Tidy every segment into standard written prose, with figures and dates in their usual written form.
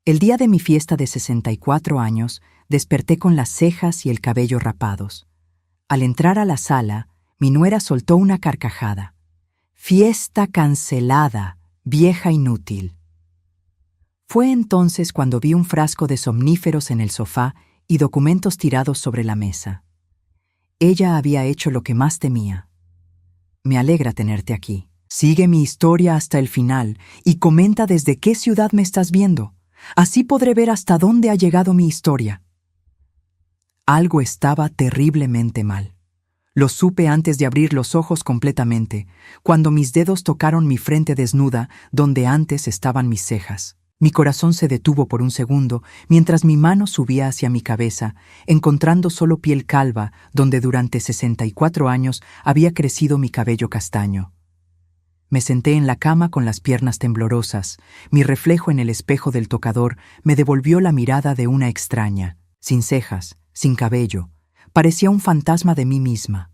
El día de mi fiesta de 64 años, desperté con las cejas y el cabello rapados. Al entrar a la sala, mi nuera soltó una carcajada. «Fiesta cancelada, vieja inútil». Fue entonces cuando vi un frasco de somníferos en el sofá y documentos tirados sobre la mesa. Ella había hecho lo que más temía. «Me alegra tenerte aquí. Sigue mi historia hasta el final y comenta desde qué ciudad me estás viendo. Así podré ver hasta dónde ha llegado mi historia». Algo estaba terriblemente mal. Lo supe antes de abrir los ojos completamente, cuando mis dedos tocaron mi frente desnuda donde antes estaban mis cejas. Mi corazón se detuvo por un segundo mientras mi mano subía hacia mi cabeza, encontrando solo piel calva donde durante 64 años había crecido mi cabello castaño. Me senté en la cama con las piernas temblorosas. Mi reflejo en el espejo del tocador me devolvió la mirada de una extraña, sin cejas, sin cabello. Parecía un fantasma de mí misma.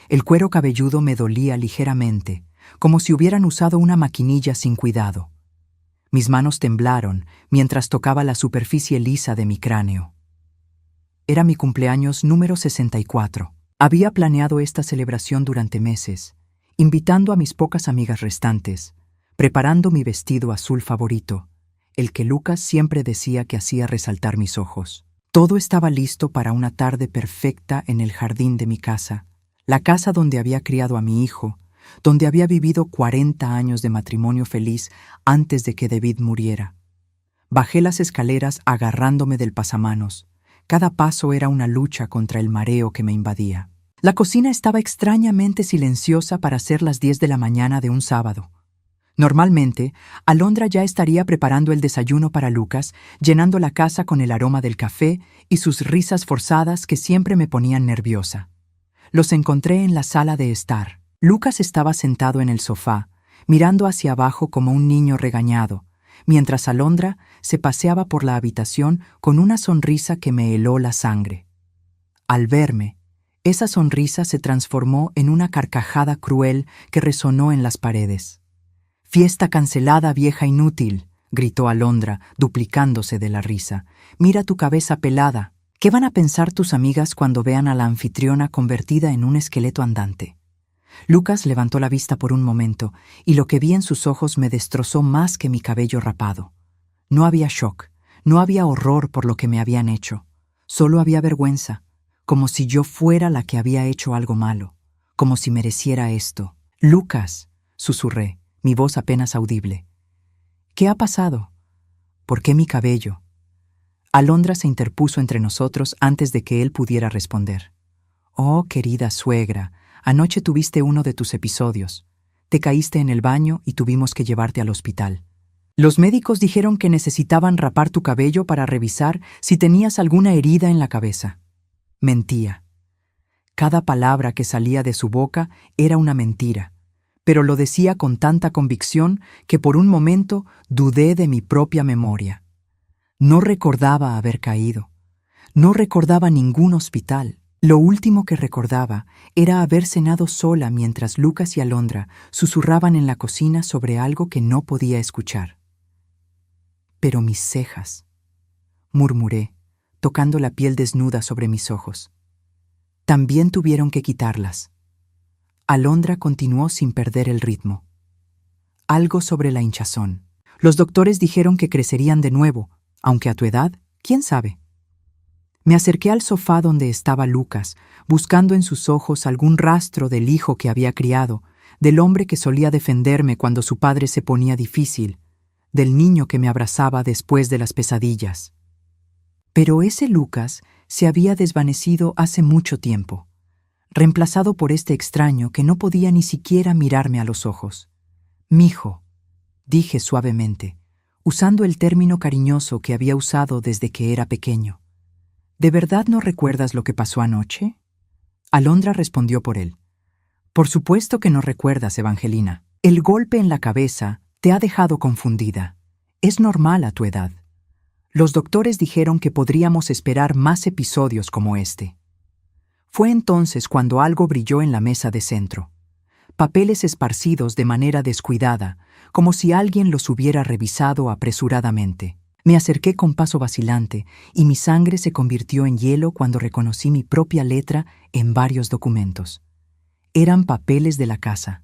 El cuero cabelludo me dolía ligeramente, como si hubieran usado una maquinilla sin cuidado. Mis manos temblaron mientras tocaba la superficie lisa de mi cráneo. Era mi cumpleaños número 64. Había planeado esta celebración durante meses, invitando a mis pocas amigas restantes, preparando mi vestido azul favorito, el que Lucas siempre decía que hacía resaltar mis ojos. Todo estaba listo para una tarde perfecta en el jardín de mi casa, la casa donde había criado a mi hijo, donde había vivido 40 años de matrimonio feliz antes de que David muriera. Bajé las escaleras agarrándome del pasamanos. Cada paso era una lucha contra el mareo que me invadía. La cocina estaba extrañamente silenciosa para ser las 10 de la mañana de un sábado. Normalmente, Alondra ya estaría preparando el desayuno para Lucas, llenando la casa con el aroma del café y sus risas forzadas que siempre me ponían nerviosa. Los encontré en la sala de estar. Lucas estaba sentado en el sofá, mirando hacia abajo como un niño regañado, mientras Alondra se paseaba por la habitación con una sonrisa que me heló la sangre. Al verme, esa sonrisa se transformó en una carcajada cruel que resonó en las paredes. «Fiesta cancelada, vieja inútil», gritó Alondra, duplicándose de la risa. «Mira tu cabeza pelada. ¿Qué van a pensar tus amigas cuando vean a la anfitriona convertida en un esqueleto andante?» Lucas levantó la vista por un momento, y lo que vi en sus ojos me destrozó más que mi cabello rapado. No había shock, no había horror por lo que me habían hecho. Solo había vergüenza, como si yo fuera la que había hecho algo malo, como si mereciera esto. «Lucas», susurré, mi voz apenas audible. «¿Qué ha pasado? ¿Por qué mi cabello?» Alondra se interpuso entre nosotros antes de que él pudiera responder. «Oh, querida suegra, anoche tuviste uno de tus episodios. Te caíste en el baño y tuvimos que llevarte al hospital. Los médicos dijeron que necesitaban rapar tu cabello para revisar si tenías alguna herida en la cabeza». Mentía. Cada palabra que salía de su boca era una mentira, pero lo decía con tanta convicción que por un momento dudé de mi propia memoria. No recordaba haber caído. No recordaba ningún hospital. Lo último que recordaba era haber cenado sola mientras Lucas y Alondra susurraban en la cocina sobre algo que no podía escuchar. «Pero mis cejas», murmuré, tocando la piel desnuda sobre mis ojos. «También tuvieron que quitarlas». Alondra continuó sin perder el ritmo. «Algo sobre la hinchazón. Los doctores dijeron que crecerían de nuevo, aunque a tu edad, ¿quién sabe?». Me acerqué al sofá donde estaba Lucas, buscando en sus ojos algún rastro del hijo que había criado, del hombre que solía defenderme cuando su padre se ponía difícil, del niño que me abrazaba después de las pesadillas. Pero ese Lucas se había desvanecido hace mucho tiempo, reemplazado por este extraño que no podía ni siquiera mirarme a los ojos. «Mijo», dije suavemente, usando el término cariñoso que había usado desde que era pequeño. «¿De verdad no recuerdas lo que pasó anoche?». Alondra respondió por él. «Por supuesto que no recuerdas, Evangelina. El golpe en la cabeza te ha dejado confundida. Es normal a tu edad. Los doctores dijeron que podríamos esperar más episodios como este». Fue entonces cuando algo brilló en la mesa de centro. Papeles esparcidos de manera descuidada, como si alguien los hubiera revisado apresuradamente. Me acerqué con paso vacilante y mi sangre se convirtió en hielo cuando reconocí mi propia letra en varios documentos. Eran papeles de la casa,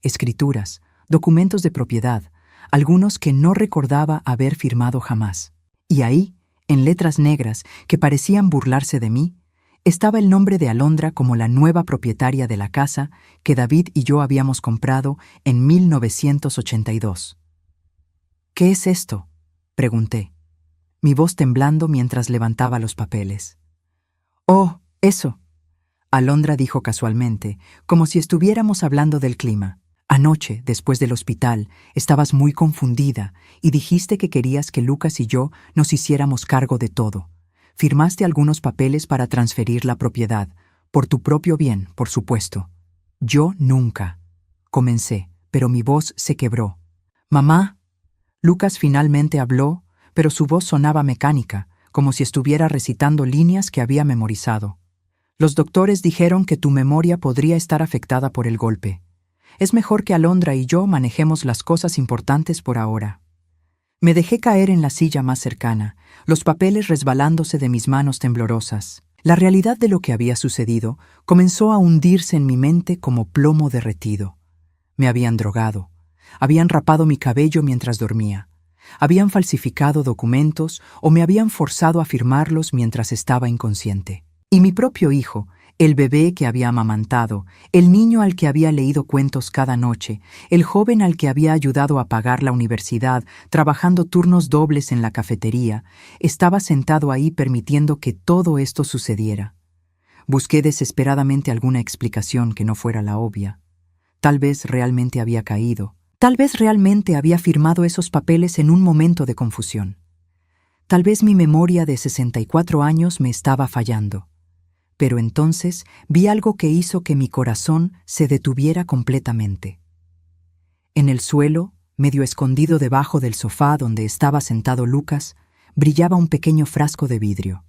escrituras, documentos de propiedad, algunos que no recordaba haber firmado jamás. Y ahí, en letras negras que parecían burlarse de mí, estaba el nombre de Alondra como la nueva propietaria de la casa que David y yo habíamos comprado en 1982. «¿Qué es esto?», pregunté, mi voz temblando mientras levantaba los papeles. «Oh, eso», Alondra dijo casualmente, como si estuviéramos hablando del clima. «Anoche, después del hospital, estabas muy confundida y dijiste que querías que Lucas y yo nos hiciéramos cargo de todo. Firmaste algunos papeles para transferir la propiedad, por tu propio bien, por supuesto. Yo nunca». Comencé, pero mi voz se quebró. «Mamá». Lucas finalmente habló, pero su voz sonaba mecánica, como si estuviera recitando líneas que había memorizado. «Los doctores dijeron que tu memoria podría estar afectada por el golpe. Es mejor que Alondra y yo manejemos las cosas importantes por ahora». Me dejé caer en la silla más cercana, los papeles resbalándose de mis manos temblorosas. La realidad de lo que había sucedido comenzó a hundirse en mi mente como plomo derretido. Me habían drogado. Habían rapado mi cabello mientras dormía. Habían falsificado documentos o me habían forzado a firmarlos mientras estaba inconsciente. Y mi propio hijo, el bebé que había amamantado, el niño al que había leído cuentos cada noche, el joven al que había ayudado a pagar la universidad, trabajando turnos dobles en la cafetería, estaba sentado ahí permitiendo que todo esto sucediera. Busqué desesperadamente alguna explicación que no fuera la obvia. Tal vez realmente había caído. Tal vez realmente había firmado esos papeles en un momento de confusión. Tal vez mi memoria de 64 años me estaba fallando. Pero entonces vi algo que hizo que mi corazón se detuviera completamente. En el suelo, medio escondido debajo del sofá donde estaba sentado Lucas, brillaba un pequeño frasco de vidrio.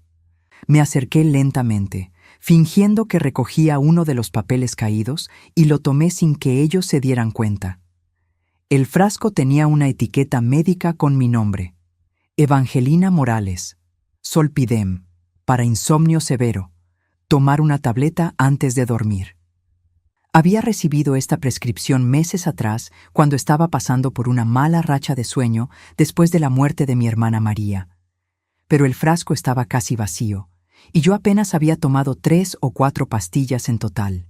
Me acerqué lentamente, fingiendo que recogía uno de los papeles caídos y lo tomé sin que ellos se dieran cuenta. El frasco tenía una etiqueta médica con mi nombre: Evangelina Morales, Solpidem, para insomnio severo. Tomar una tableta antes de dormir. Había recibido esta prescripción meses atrás cuando estaba pasando por una mala racha de sueño después de la muerte de mi hermana María. Pero el frasco estaba casi vacío, y yo apenas había tomado 3 o 4 pastillas en total.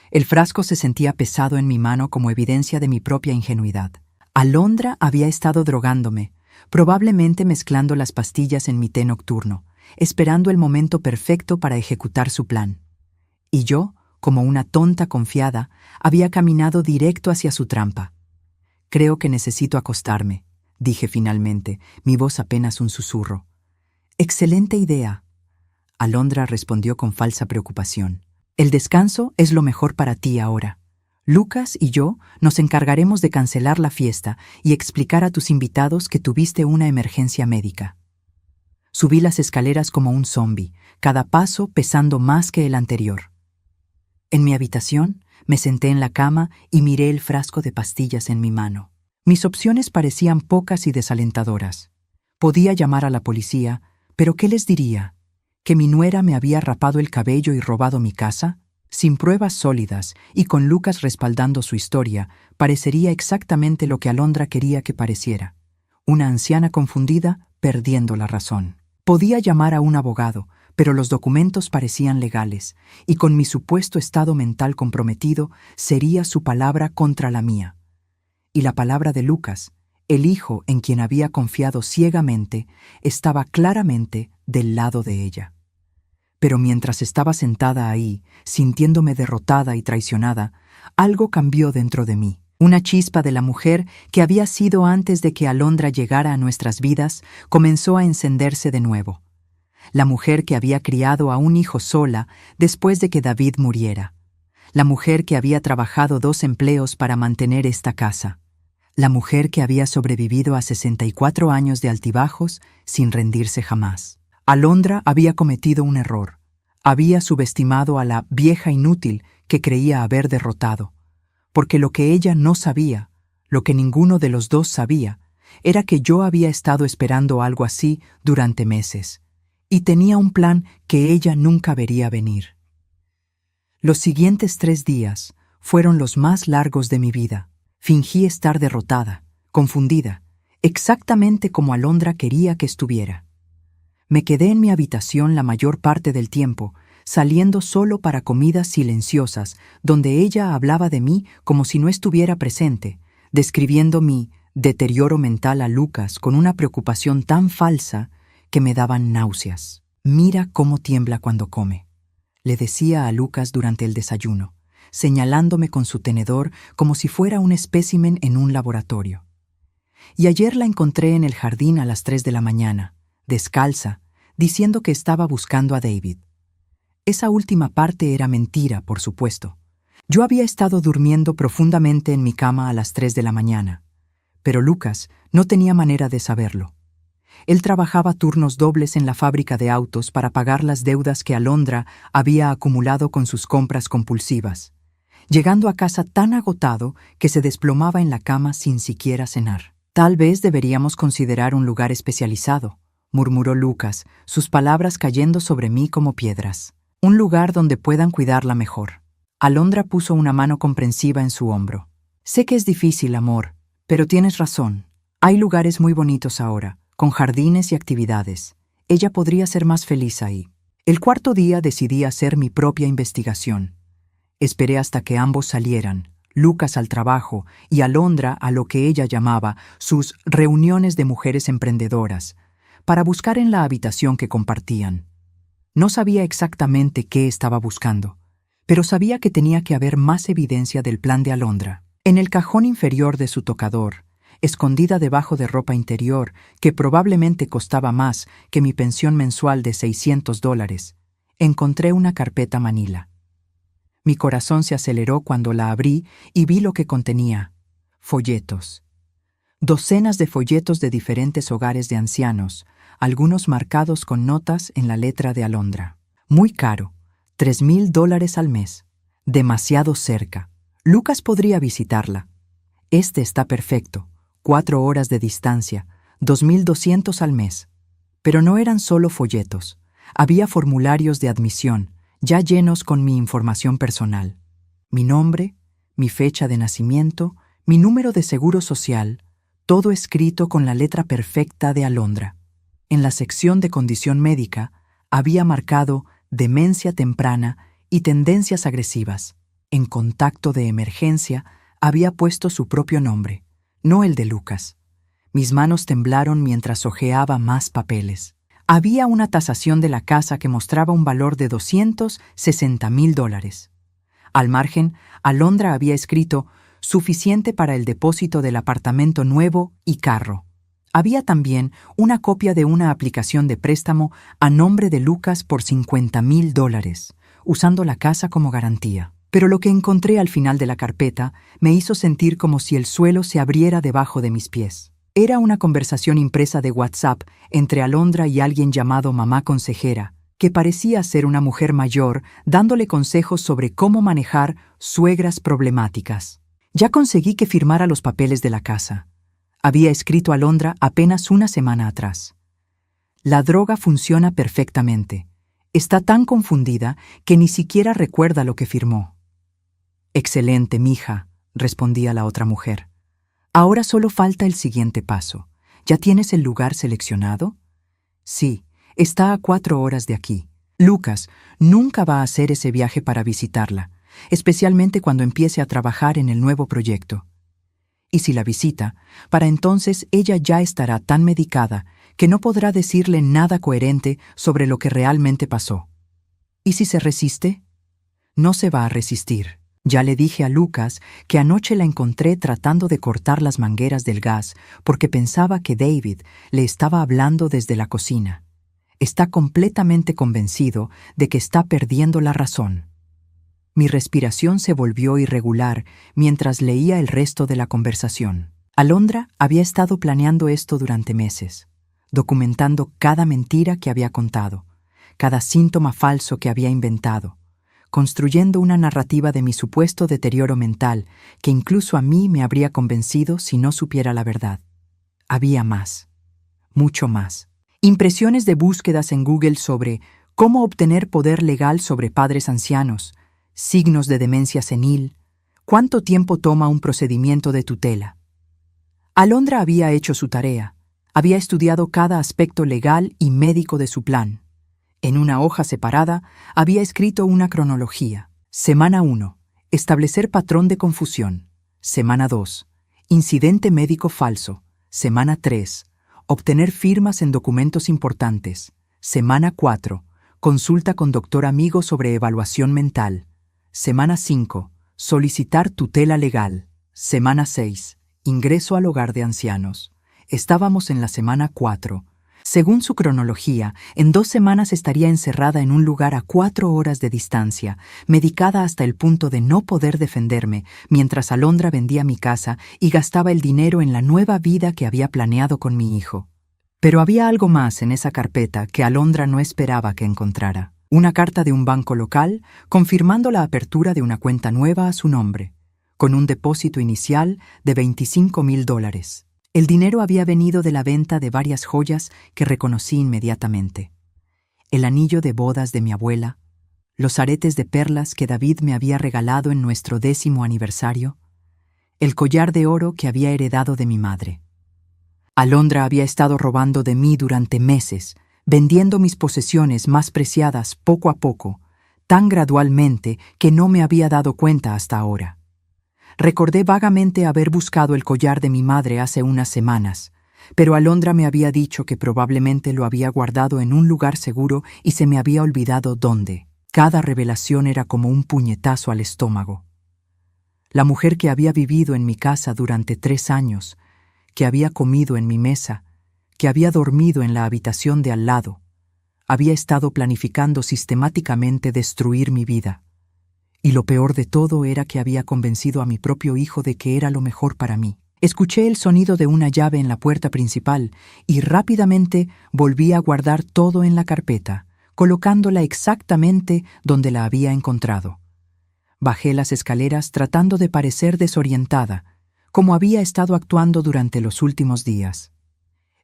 El frasco se sentía pesado en mi mano como evidencia de mi propia ingenuidad. Alondra había estado drogándome, probablemente mezclando las pastillas en mi té nocturno, esperando el momento perfecto para ejecutar su plan. Y yo, como una tonta confiada, había caminado directo hacia su trampa. «Creo que necesito acostarme», dije finalmente, mi voz apenas un susurro. «Excelente idea», Alondra respondió con falsa preocupación. «El descanso es lo mejor para ti ahora. Lucas y yo nos encargaremos de cancelar la fiesta y explicar a tus invitados que tuviste una emergencia médica». Subí las escaleras como un zombi, cada paso pesando más que el anterior. En mi habitación, me senté en la cama y miré el frasco de pastillas en mi mano. Mis opciones parecían pocas y desalentadoras. Podía llamar a la policía, pero ¿qué les diría? ¿Que mi nuera me había rapado el cabello y robado mi casa? Sin pruebas sólidas y con Lucas respaldando su historia, parecería exactamente lo que Alondra quería que pareciera: una anciana confundida perdiendo la razón. Podía llamar a un abogado, pero los documentos parecían legales, y con mi supuesto estado mental comprometido, sería su palabra contra la mía. Y la palabra de Lucas, el hijo en quien había confiado ciegamente, estaba claramente del lado de ella. Pero mientras estaba sentada ahí, sintiéndome derrotada y traicionada, algo cambió dentro de mí. Una chispa de la mujer que había sido antes de que Alondra llegara a nuestras vidas comenzó a encenderse de nuevo. La mujer que había criado a un hijo sola después de que David muriera. La mujer que había trabajado 2 empleos para mantener esta casa. La mujer que había sobrevivido a 64 años de altibajos sin rendirse jamás. Alondra había cometido un error. Había subestimado a la vieja inútil que creía haber derrotado. Porque lo que ella no sabía, lo que ninguno de los dos sabía, era que yo había estado esperando algo así durante meses, y tenía un plan que ella nunca vería venir. Los siguientes 3 días fueron los más largos de mi vida. Fingí estar derrotada, confundida, exactamente como Alondra quería que estuviera. Me quedé en mi habitación la mayor parte del tiempo, saliendo solo para comidas silenciosas, donde ella hablaba de mí como si no estuviera presente, describiendo mi deterioro mental a Lucas con una preocupación tan falsa que me daban náuseas. «Mira cómo tiembla cuando come», le decía a Lucas durante el desayuno, señalándome con su tenedor como si fuera un espécimen en un laboratorio. Y ayer la encontré en el jardín a las 3 de la mañana, descalza, diciendo que estaba buscando a David. Esa última parte era mentira, por supuesto. Yo había estado durmiendo profundamente en mi cama a las 3 de la mañana, pero Lucas no tenía manera de saberlo. Él trabajaba turnos dobles en la fábrica de autos para pagar las deudas que Alondra había acumulado con sus compras compulsivas, llegando a casa tan agotado que se desplomaba en la cama sin siquiera cenar. «Tal vez deberíamos considerar un lugar especializado», murmuró Lucas, sus palabras cayendo sobre mí como piedras. «Un lugar donde puedan cuidarla mejor». Alondra puso una mano comprensiva en su hombro. «Sé que es difícil, amor, pero tienes razón. Hay lugares muy bonitos ahora, con jardines y actividades. Ella podría ser más feliz ahí». El cuarto día decidí hacer mi propia investigación. Esperé hasta que ambos salieran, Lucas al trabajo y Alondra a lo que ella llamaba sus reuniones de mujeres emprendedoras, para buscar en la habitación que compartían. No sabía exactamente qué estaba buscando, pero sabía que tenía que haber más evidencia del plan de Alondra. En el cajón inferior de su tocador, escondida debajo de ropa interior que probablemente costaba más que mi pensión mensual de $600, encontré una carpeta manila. Mi corazón se aceleró cuando la abrí y vi lo que contenía: folletos. Docenas de folletos de diferentes hogares de ancianos, algunos marcados con notas en la letra de Alondra. Muy caro, $3,000 al mes. Demasiado cerca. Lucas podría visitarla. Este está perfecto. 4 horas de distancia, 2,200 al mes. Pero no eran solo folletos. Había formularios de admisión, ya llenos con mi información personal. Mi nombre, mi fecha de nacimiento, mi número de seguro social, todo escrito con la letra perfecta de Alondra. En la sección de condición médica había marcado demencia temprana y tendencias agresivas. En contacto de emergencia había puesto su propio nombre, no el de Lucas. Mis manos temblaron mientras hojeaba más papeles. Había una tasación de la casa que mostraba un valor de $260,000. Al margen, Alondra había escrito suficiente para el depósito del apartamento nuevo y carro. Había también una copia de una aplicación de préstamo a nombre de Lucas por $50,000, usando la casa como garantía. Pero lo que encontré al final de la carpeta me hizo sentir como si el suelo se abriera debajo de mis pies. Era una conversación impresa de WhatsApp entre Alondra y alguien llamado Mamá Consejera, que parecía ser una mujer mayor dándole consejos sobre cómo manejar suegras problemáticas. Ya conseguí que firmara los papeles de la casa. Había escrito Alondra apenas una semana atrás. La droga funciona perfectamente. Está tan confundida que ni siquiera recuerda lo que firmó. «Excelente, mija», respondía la otra mujer. «Ahora solo falta el siguiente paso. ¿Ya tienes el lugar seleccionado?» «Sí, está a 4 horas de aquí. Lucas nunca va a hacer ese viaje para visitarla, especialmente cuando empiece a trabajar en el nuevo proyecto. Y si la visita, para entonces ella ya estará tan medicada que no podrá decirle nada coherente sobre lo que realmente pasó. ¿Y si se resiste?» «No se va a resistir. Ya le dije a Lucas que anoche la encontré tratando de cortar las mangueras del gas porque pensaba que David le estaba hablando desde la cocina. Está completamente convencido de que está perdiendo la razón». Mi respiración se volvió irregular mientras leía el resto de la conversación. Alondra había estado planeando esto durante meses, documentando cada mentira que había contado, cada síntoma falso que había inventado, construyendo una narrativa de mi supuesto deterioro mental que incluso a mí me habría convencido si no supiera la verdad. Había más, mucho más. Impresiones de búsquedas en Google sobre cómo obtener poder legal sobre padres ancianos, signos de demencia senil, cuánto tiempo toma un procedimiento de tutela. Alondra había hecho su tarea, había estudiado cada aspecto legal y médico de su plan. En una hoja separada había escrito una cronología. Semana 1. Establecer patrón de confusión. Semana 2. Incidente médico falso. Semana 3. Obtener firmas en documentos importantes. Semana 4. Consulta con doctor amigo sobre evaluación mental. Semana 5. Solicitar tutela legal. Semana 6. Ingreso al hogar de ancianos. Estábamos en la semana 4. Según su cronología, en 2 semanas estaría encerrada en un lugar a 4 horas de distancia, medicada hasta el punto de no poder defenderme, mientras Alondra vendía mi casa y gastaba el dinero en la nueva vida que había planeado con mi hijo. Pero había algo más en esa carpeta que Alondra no esperaba que encontrara. Una carta de un banco local confirmando la apertura de una cuenta nueva a su nombre, con un depósito inicial de $25,000. El dinero había venido de la venta de varias joyas que reconocí inmediatamente. El anillo de bodas de mi abuela, los aretes de perlas que David me había regalado en nuestro 10º aniversario, el collar de oro que había heredado de mi madre. Alondra había estado robando de mí durante meses, vendiendo mis posesiones más preciadas poco a poco, tan gradualmente que no me había dado cuenta hasta ahora. Recordé vagamente haber buscado el collar de mi madre hace unas semanas, pero Alondra me había dicho que probablemente lo había guardado en un lugar seguro y se me había olvidado dónde. Cada revelación era como un puñetazo al estómago. La mujer que había vivido en mi casa durante 3 años, que había comido en mi mesa, que había dormido en la habitación de al lado, había estado planificando sistemáticamente destruir mi vida. Y lo peor de todo era que había convencido a mi propio hijo de que era lo mejor para mí. Escuché el sonido de una llave en la puerta principal y rápidamente volví a guardar todo en la carpeta, colocándola exactamente donde la había encontrado. Bajé las escaleras tratando de parecer desorientada, como había estado actuando durante los últimos días.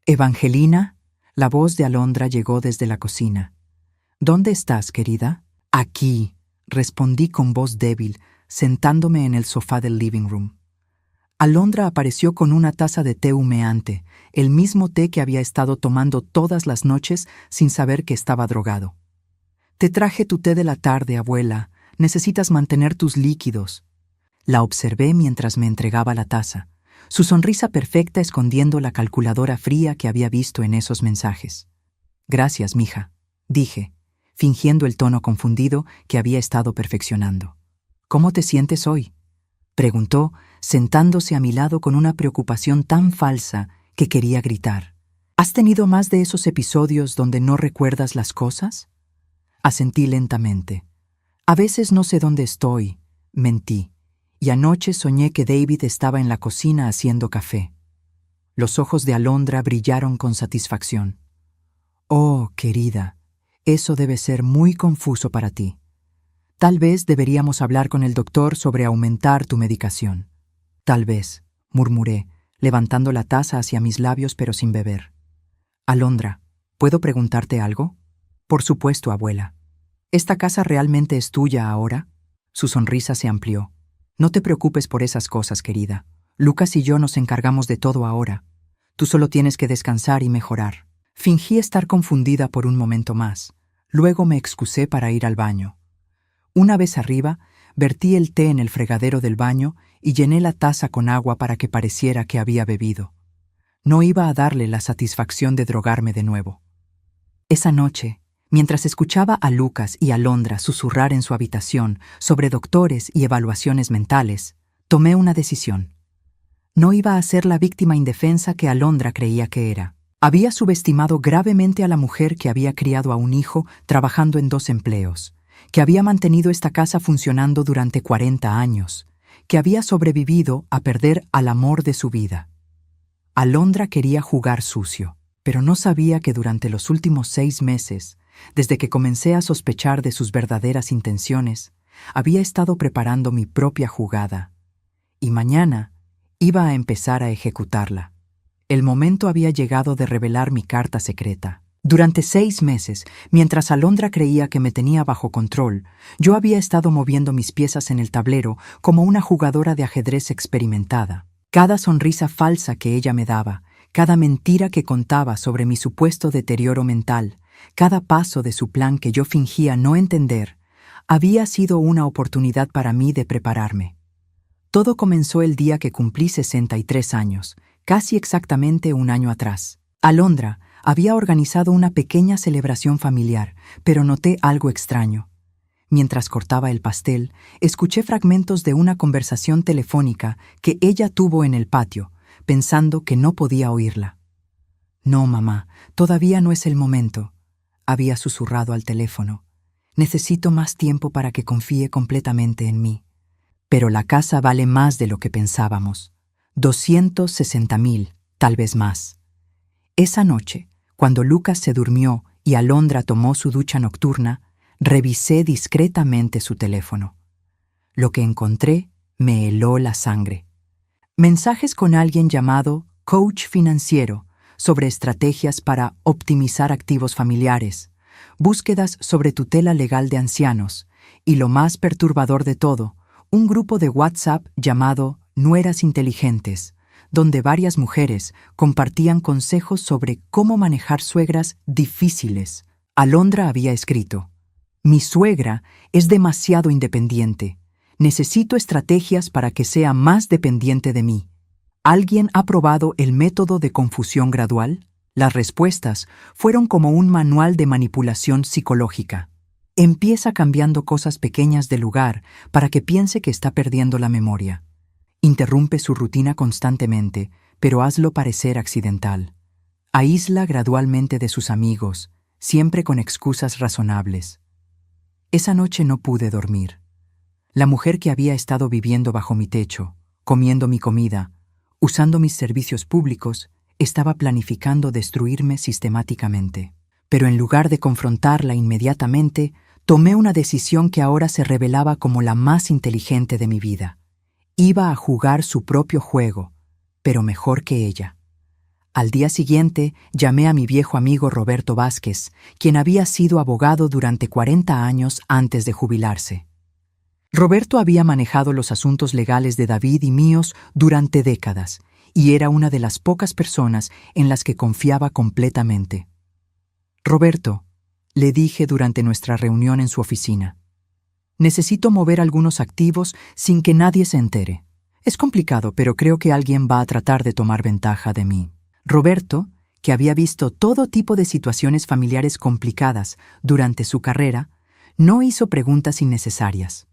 «Evangelina», la voz de Alondra llegó desde la cocina. «¿Dónde estás, querida?» «Aquí», respondí con voz débil, sentándome en el sofá del living room. Alondra apareció con una taza de té humeante, el mismo té que había estado tomando todas las noches sin saber que estaba drogado. «Te traje tu té de la tarde, abuela. Necesitas mantener tus líquidos». La observé mientras me entregaba la taza, su sonrisa perfecta escondiendo la calculadora fría que había visto en esos mensajes. «Gracias, mija», dije, fingiendo el tono confundido que había estado perfeccionando. «¿Cómo te sientes hoy?», preguntó, sentándose a mi lado con una preocupación tan falsa que quería gritar. «¿Has tenido más de esos episodios donde no recuerdas las cosas?». Asentí lentamente. «A veces no sé dónde estoy», mentí, «y anoche soñé que David estaba en la cocina haciendo café». Los ojos de Alondra brillaron con satisfacción. «Oh, querida, eso debe ser muy confuso para ti. Tal vez deberíamos hablar con el doctor sobre aumentar tu medicación». «Tal vez», murmuré, levantando la taza hacia mis labios pero sin beber. «Alondra, ¿puedo preguntarte algo?». «Por supuesto, abuela». «¿Esta casa realmente es tuya ahora?». Su sonrisa se amplió. «No te preocupes por esas cosas, querida. Lucas y yo nos encargamos de todo ahora. Tú solo tienes que descansar y mejorar». Fingí estar confundida por un momento más. Luego me excusé para ir al baño. Una vez arriba, vertí el té en el fregadero del baño y llené la taza con agua para que pareciera que había bebido. No iba a darle la satisfacción de drogarme de nuevo. Esa noche, mientras escuchaba a Lucas y a Alondra susurrar en su habitación sobre doctores y evaluaciones mentales, tomé una decisión. No iba a ser la víctima indefensa que Alondra creía que era. Había subestimado gravemente a la mujer que había criado a un hijo trabajando en 2 empleos, que había mantenido esta casa funcionando durante 40 años, que había sobrevivido a perder al amor de su vida. Alondra quería jugar sucio, pero no sabía que durante los últimos 6 meses, desde que comencé a sospechar de sus verdaderas intenciones, había estado preparando mi propia jugada, y mañana iba a empezar a ejecutarla. El momento había llegado de revelar mi carta secreta. Durante 6 meses, mientras Alondra creía que me tenía bajo control, yo había estado moviendo mis piezas en el tablero como una jugadora de ajedrez experimentada. Cada sonrisa falsa que ella me daba, cada mentira que contaba sobre mi supuesto deterioro mental, cada paso de su plan que yo fingía no entender, había sido una oportunidad para mí de prepararme. Todo comenzó el día que cumplí 63 años, casi exactamente un año atrás. Alondra había organizado una pequeña celebración familiar, pero noté algo extraño. Mientras cortaba el pastel, escuché fragmentos de una conversación telefónica que ella tuvo en el patio, pensando que no podía oírla. «No, mamá, todavía no es el momento», había susurrado al teléfono. «Necesito más tiempo para que confíe completamente en mí». Pero la casa vale más de lo que pensábamos. 260,000, tal vez más. Esa noche, cuando Lucas se durmió y Alondra tomó su ducha nocturna, revisé discretamente su teléfono. Lo que encontré me heló la sangre. Mensajes con alguien llamado coach financiero sobre estrategias para optimizar activos familiares, búsquedas sobre tutela legal de ancianos y, lo más perturbador de todo, un grupo de WhatsApp llamado Nueras Inteligentes, donde varias mujeres compartían consejos sobre cómo manejar suegras difíciles. Alondra había escrito: «Mi suegra es demasiado independiente. Necesito estrategias para que sea más dependiente de mí. ¿Alguien ha probado el método de confusión gradual?». Las respuestas fueron como un manual de manipulación psicológica. Empieza cambiando cosas pequeñas del lugar para que piense que está perdiendo la memoria. Interrumpe su rutina constantemente, pero hazlo parecer accidental. Aísla gradualmente de sus amigos, siempre con excusas razonables. Esa noche no pude dormir. La mujer que había estado viviendo bajo mi techo, comiendo mi comida, usando mis servicios públicos, estaba planificando destruirme sistemáticamente. Pero en lugar de confrontarla inmediatamente, tomé una decisión que ahora se revelaba como la más inteligente de mi vida. Iba a jugar su propio juego, pero mejor que ella. Al día siguiente, llamé a mi viejo amigo Roberto Vázquez, quien había sido abogado durante 40 años antes de jubilarse. Roberto había manejado los asuntos legales de David y míos durante décadas, y era una de las pocas personas en las que confiaba completamente. «Roberto», le dije durante nuestra reunión en su oficina, «necesito mover algunos activos sin que nadie se entere. Es complicado, pero creo que alguien va a tratar de tomar ventaja de mí». Roberto, que había visto todo tipo de situaciones familiares complicadas durante su carrera, no hizo preguntas innecesarias.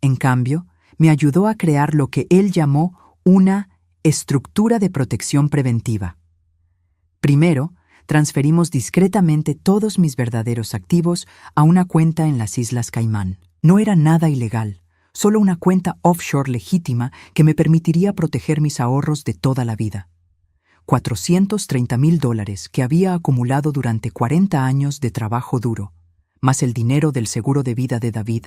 En cambio, me ayudó a crear lo que él llamó una estructura de protección preventiva. Primero, transferimos discretamente todos mis verdaderos activos a una cuenta en las Islas Caimán. No era nada ilegal, solo una cuenta offshore legítima que me permitiría proteger mis ahorros de toda la vida. $430,000 que había acumulado durante 40 años de trabajo duro, más el dinero del seguro de vida de David,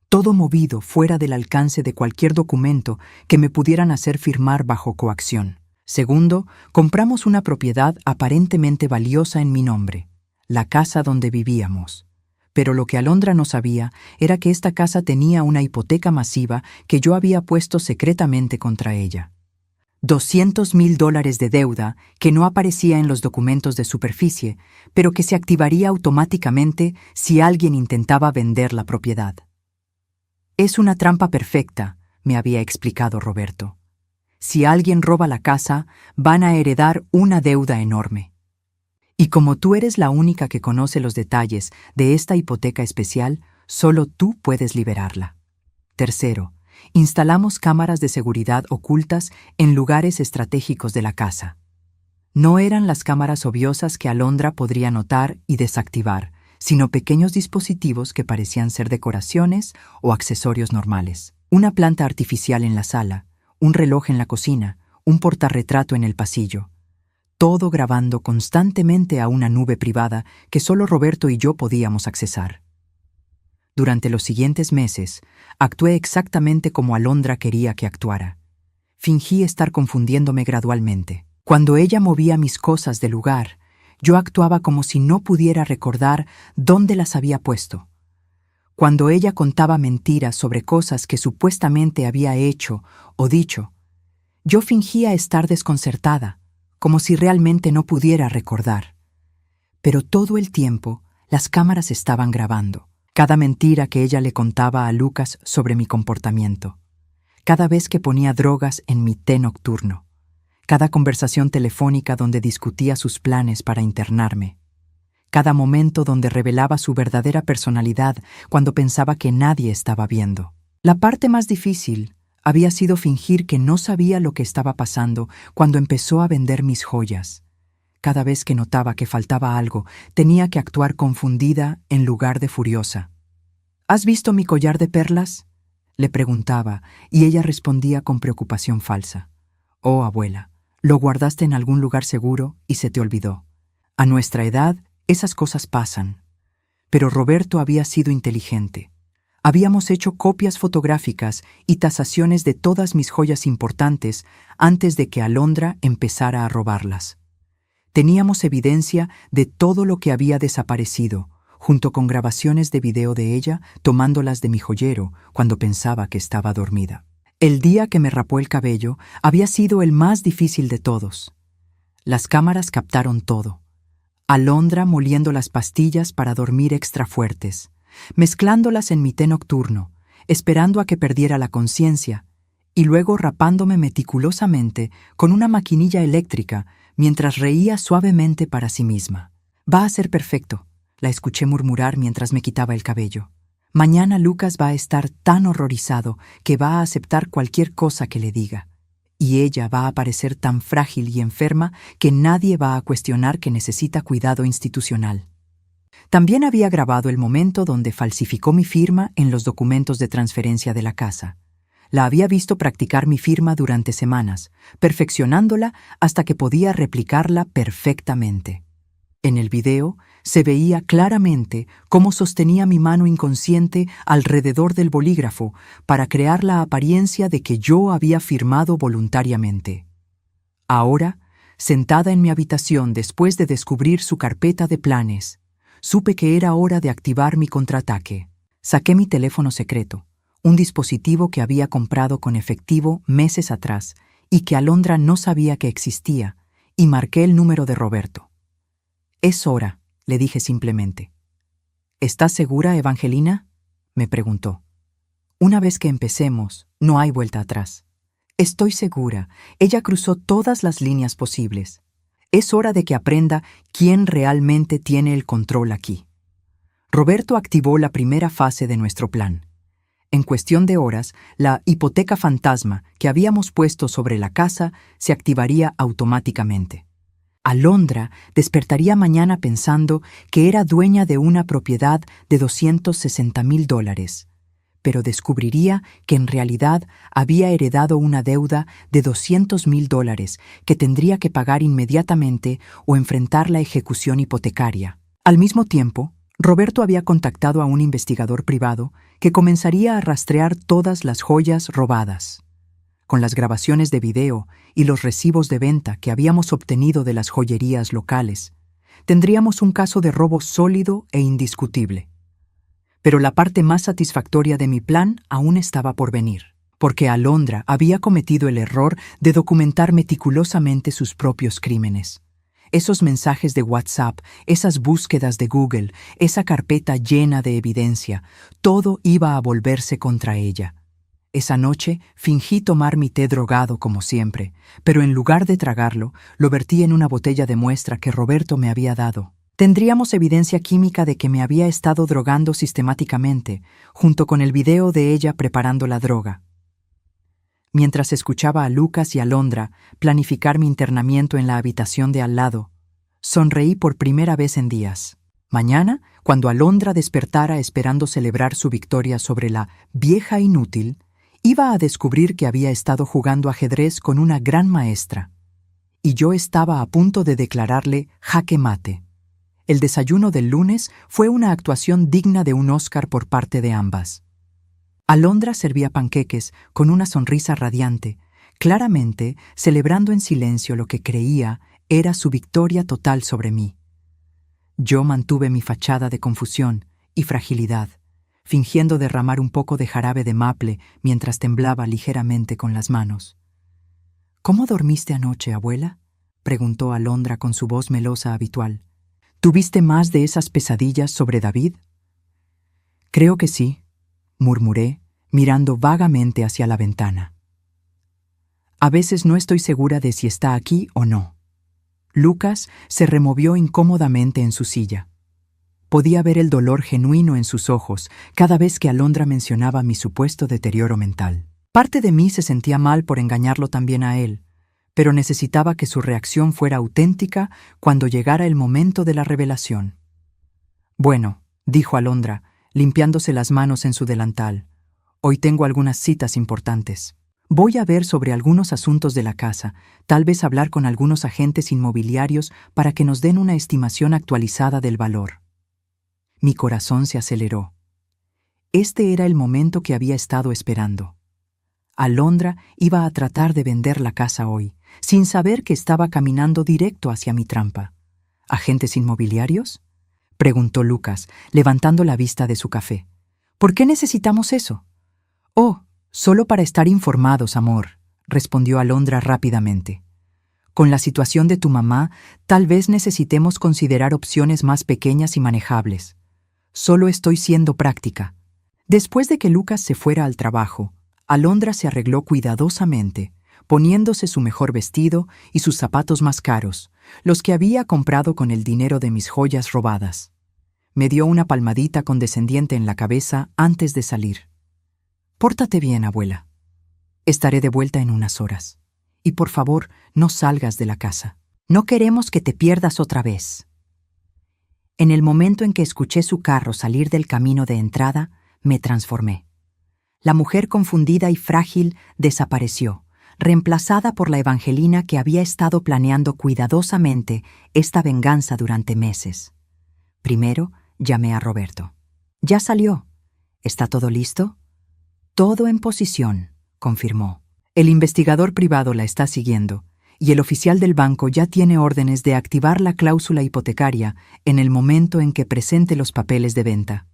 todo movido fuera del alcance de cualquier documento que me pudieran hacer firmar bajo coacción. Segundo, compramos una propiedad aparentemente valiosa en mi nombre, la casa donde vivíamos. Pero lo que Alondra no sabía era que esta casa tenía una hipoteca masiva que yo había puesto secretamente contra ella. $200,000 de deuda que no aparecía en los documentos de superficie, pero que se activaría automáticamente si alguien intentaba vender la propiedad. «Es una trampa perfecta», me había explicado Roberto. «Si alguien roba la casa, van a heredar una deuda enorme. Y como tú eres la única que conoce los detalles de esta hipoteca especial, solo tú puedes liberarla». Tercero, instalamos cámaras de seguridad ocultas en lugares estratégicos de la casa. No eran las cámaras obviosas que Alondra podría notar y desactivar, sino pequeños dispositivos que parecían ser decoraciones o accesorios normales. Una planta artificial en la sala, un reloj en la cocina, un portarretrato en el pasillo. Todo grabando constantemente a una nube privada que solo Roberto y yo podíamos accesar. Durante los siguientes meses, actué exactamente como Alondra quería que actuara. Fingí estar confundiéndome gradualmente. Cuando ella movía mis cosas del lugar, yo actuaba como si no pudiera recordar dónde las había puesto. Cuando ella contaba mentiras sobre cosas que supuestamente había hecho o dicho, yo fingía estar desconcertada, como si realmente no pudiera recordar. Pero todo el tiempo, las cámaras estaban grabando. Cada mentira que ella le contaba a Lucas sobre mi comportamiento. Cada vez que ponía drogas en mi té nocturno. Cada conversación telefónica donde discutía sus planes para internarme. Cada momento donde revelaba su verdadera personalidad cuando pensaba que nadie estaba viendo. La parte más difícil había sido fingir que no sabía lo que estaba pasando cuando empezó a vender mis joyas. Cada vez que notaba que faltaba algo, tenía que actuar confundida en lugar de furiosa. ¿Has visto mi collar de perlas?, le preguntaba, y ella respondía con preocupación falsa. Oh, abuela, lo guardaste en algún lugar seguro y se te olvidó. A nuestra edad, esas cosas pasan. Pero Roberto había sido inteligente. Habíamos hecho copias fotográficas y tasaciones de todas mis joyas importantes antes de que Alondra empezara a robarlas. Teníamos evidencia de todo lo que había desaparecido, junto con grabaciones de video de ella tomándolas de mi joyero cuando pensaba que estaba dormida. El día que me rapó el cabello había sido el más difícil de todos. Las cámaras captaron todo. Alondra moliendo las pastillas para dormir extra fuertes, mezclándolas en mi té nocturno, esperando a que perdiera la conciencia, y luego rapándome meticulosamente con una maquinilla eléctrica mientras reía suavemente para sí misma. Va a ser perfecto, la escuché murmurar mientras me quitaba el cabello. Mañana Lucas va a estar tan horrorizado que va a aceptar cualquier cosa que le diga. Y ella va a parecer tan frágil y enferma que nadie va a cuestionar que necesita cuidado institucional. También había grabado el momento donde falsificó mi firma en los documentos de transferencia de la casa. La había visto practicar mi firma durante semanas, perfeccionándola hasta que podía replicarla perfectamente. En el video se veía claramente cómo sostenía mi mano inconsciente alrededor del bolígrafo para crear la apariencia de que yo había firmado voluntariamente. Ahora, sentada en mi habitación después de descubrir su carpeta de planes, supe que era hora de activar mi contraataque. Saqué mi teléfono secreto, un dispositivo que había comprado con efectivo meses atrás y que Alondra no sabía que existía, y marqué el número de Roberto. «Es hora», le dije simplemente. «¿Estás segura, Evangelina?», me preguntó. «Una vez que empecemos, no hay vuelta atrás». «Estoy segura. Ella cruzó todas las líneas posibles. Es hora de que aprenda quién realmente tiene el control aquí». Roberto activó la primera fase de nuestro plan. En cuestión de horas, la hipoteca fantasma que habíamos puesto sobre la casa se activaría automáticamente. Alondra despertaría mañana pensando que era dueña de una propiedad de $260,000, pero descubriría que en realidad había heredado una deuda de $200,000 que tendría que pagar inmediatamente o enfrentar la ejecución hipotecaria. Al mismo tiempo, Roberto había contactado a un investigador privado que comenzaría a rastrear todas las joyas robadas. Con las grabaciones de video y los recibos de venta que habíamos obtenido de las joyerías locales, tendríamos un caso de robo sólido e indiscutible. Pero la parte más satisfactoria de mi plan aún estaba por venir, porque Alondra había cometido el error de documentar meticulosamente sus propios crímenes. Esos mensajes de WhatsApp, esas búsquedas de Google, esa carpeta llena de evidencia, todo iba a volverse contra ella. Esa noche fingí tomar mi té drogado como siempre, pero en lugar de tragarlo, lo vertí en una botella de muestra que Roberto me había dado. Tendríamos evidencia química de que me había estado drogando sistemáticamente, junto con el video de ella preparando la droga. Mientras escuchaba a Lucas y a Alondra planificar mi internamiento en la habitación de al lado, sonreí por primera vez en días. Mañana, cuando Alondra despertara esperando celebrar su victoria sobre la vieja inútil, iba a descubrir que había estado jugando ajedrez con una gran maestra, y yo estaba a punto de declararle jaque mate. El desayuno del lunes fue una actuación digna de un Oscar por parte de ambas. Alondra servía panqueques con una sonrisa radiante, claramente celebrando en silencio lo que creía era su victoria total sobre mí. Yo mantuve mi fachada de confusión y fragilidad, fingiendo derramar un poco de jarabe de maple mientras temblaba ligeramente con las manos. «¿Cómo dormiste anoche, abuela?», preguntó Alondra con su voz melosa habitual. «¿Tuviste más de esas pesadillas sobre David?». «Creo que sí», murmuré, mirando vagamente hacia la ventana. «A veces no estoy segura de si está aquí o no». Lucas se removió incómodamente en su silla. Podía ver el dolor genuino en sus ojos cada vez que Alondra mencionaba mi supuesto deterioro mental. Parte de mí se sentía mal por engañarlo también a él, pero necesitaba que su reacción fuera auténtica cuando llegara el momento de la revelación. «Bueno», dijo Alondra, limpiándose las manos en su delantal, «hoy tengo algunas citas importantes. Voy a ver sobre algunos asuntos de la casa, tal vez hablar con algunos agentes inmobiliarios para que nos den una estimación actualizada del valor». Mi corazón se aceleró. Este era el momento que había estado esperando. Alondra iba a tratar de vender la casa hoy, sin saber que estaba caminando directo hacia mi trampa. ¿Agentes inmobiliarios?, preguntó Lucas, levantando la vista de su café. ¿Por qué necesitamos eso? «Oh, solo para estar informados, amor», respondió Alondra rápidamente. «Con la situación de tu mamá, tal vez necesitemos considerar opciones más pequeñas y manejables. Solo estoy siendo práctica». Después de que Lucas se fuera al trabajo, Alondra se arregló cuidadosamente, poniéndose su mejor vestido y sus zapatos más caros, los que había comprado con el dinero de mis joyas robadas. Me dio una palmadita condescendiente en la cabeza antes de salir. «Pórtate bien, abuela. Estaré de vuelta en unas horas. Y por favor, no salgas de la casa. No queremos que te pierdas otra vez». En el momento en que escuché su carro salir del camino de entrada, me transformé. La mujer confundida y frágil desapareció, reemplazada por la Evangelina que había estado planeando cuidadosamente esta venganza durante meses. Primero, llamé a Roberto. «Ya salió. ¿Está todo listo?» «Todo en posición», confirmó. «El investigador privado la está siguiendo, y el oficial del banco ya tiene órdenes de activar la cláusula hipotecaria en el momento en que presente los papeles de venta».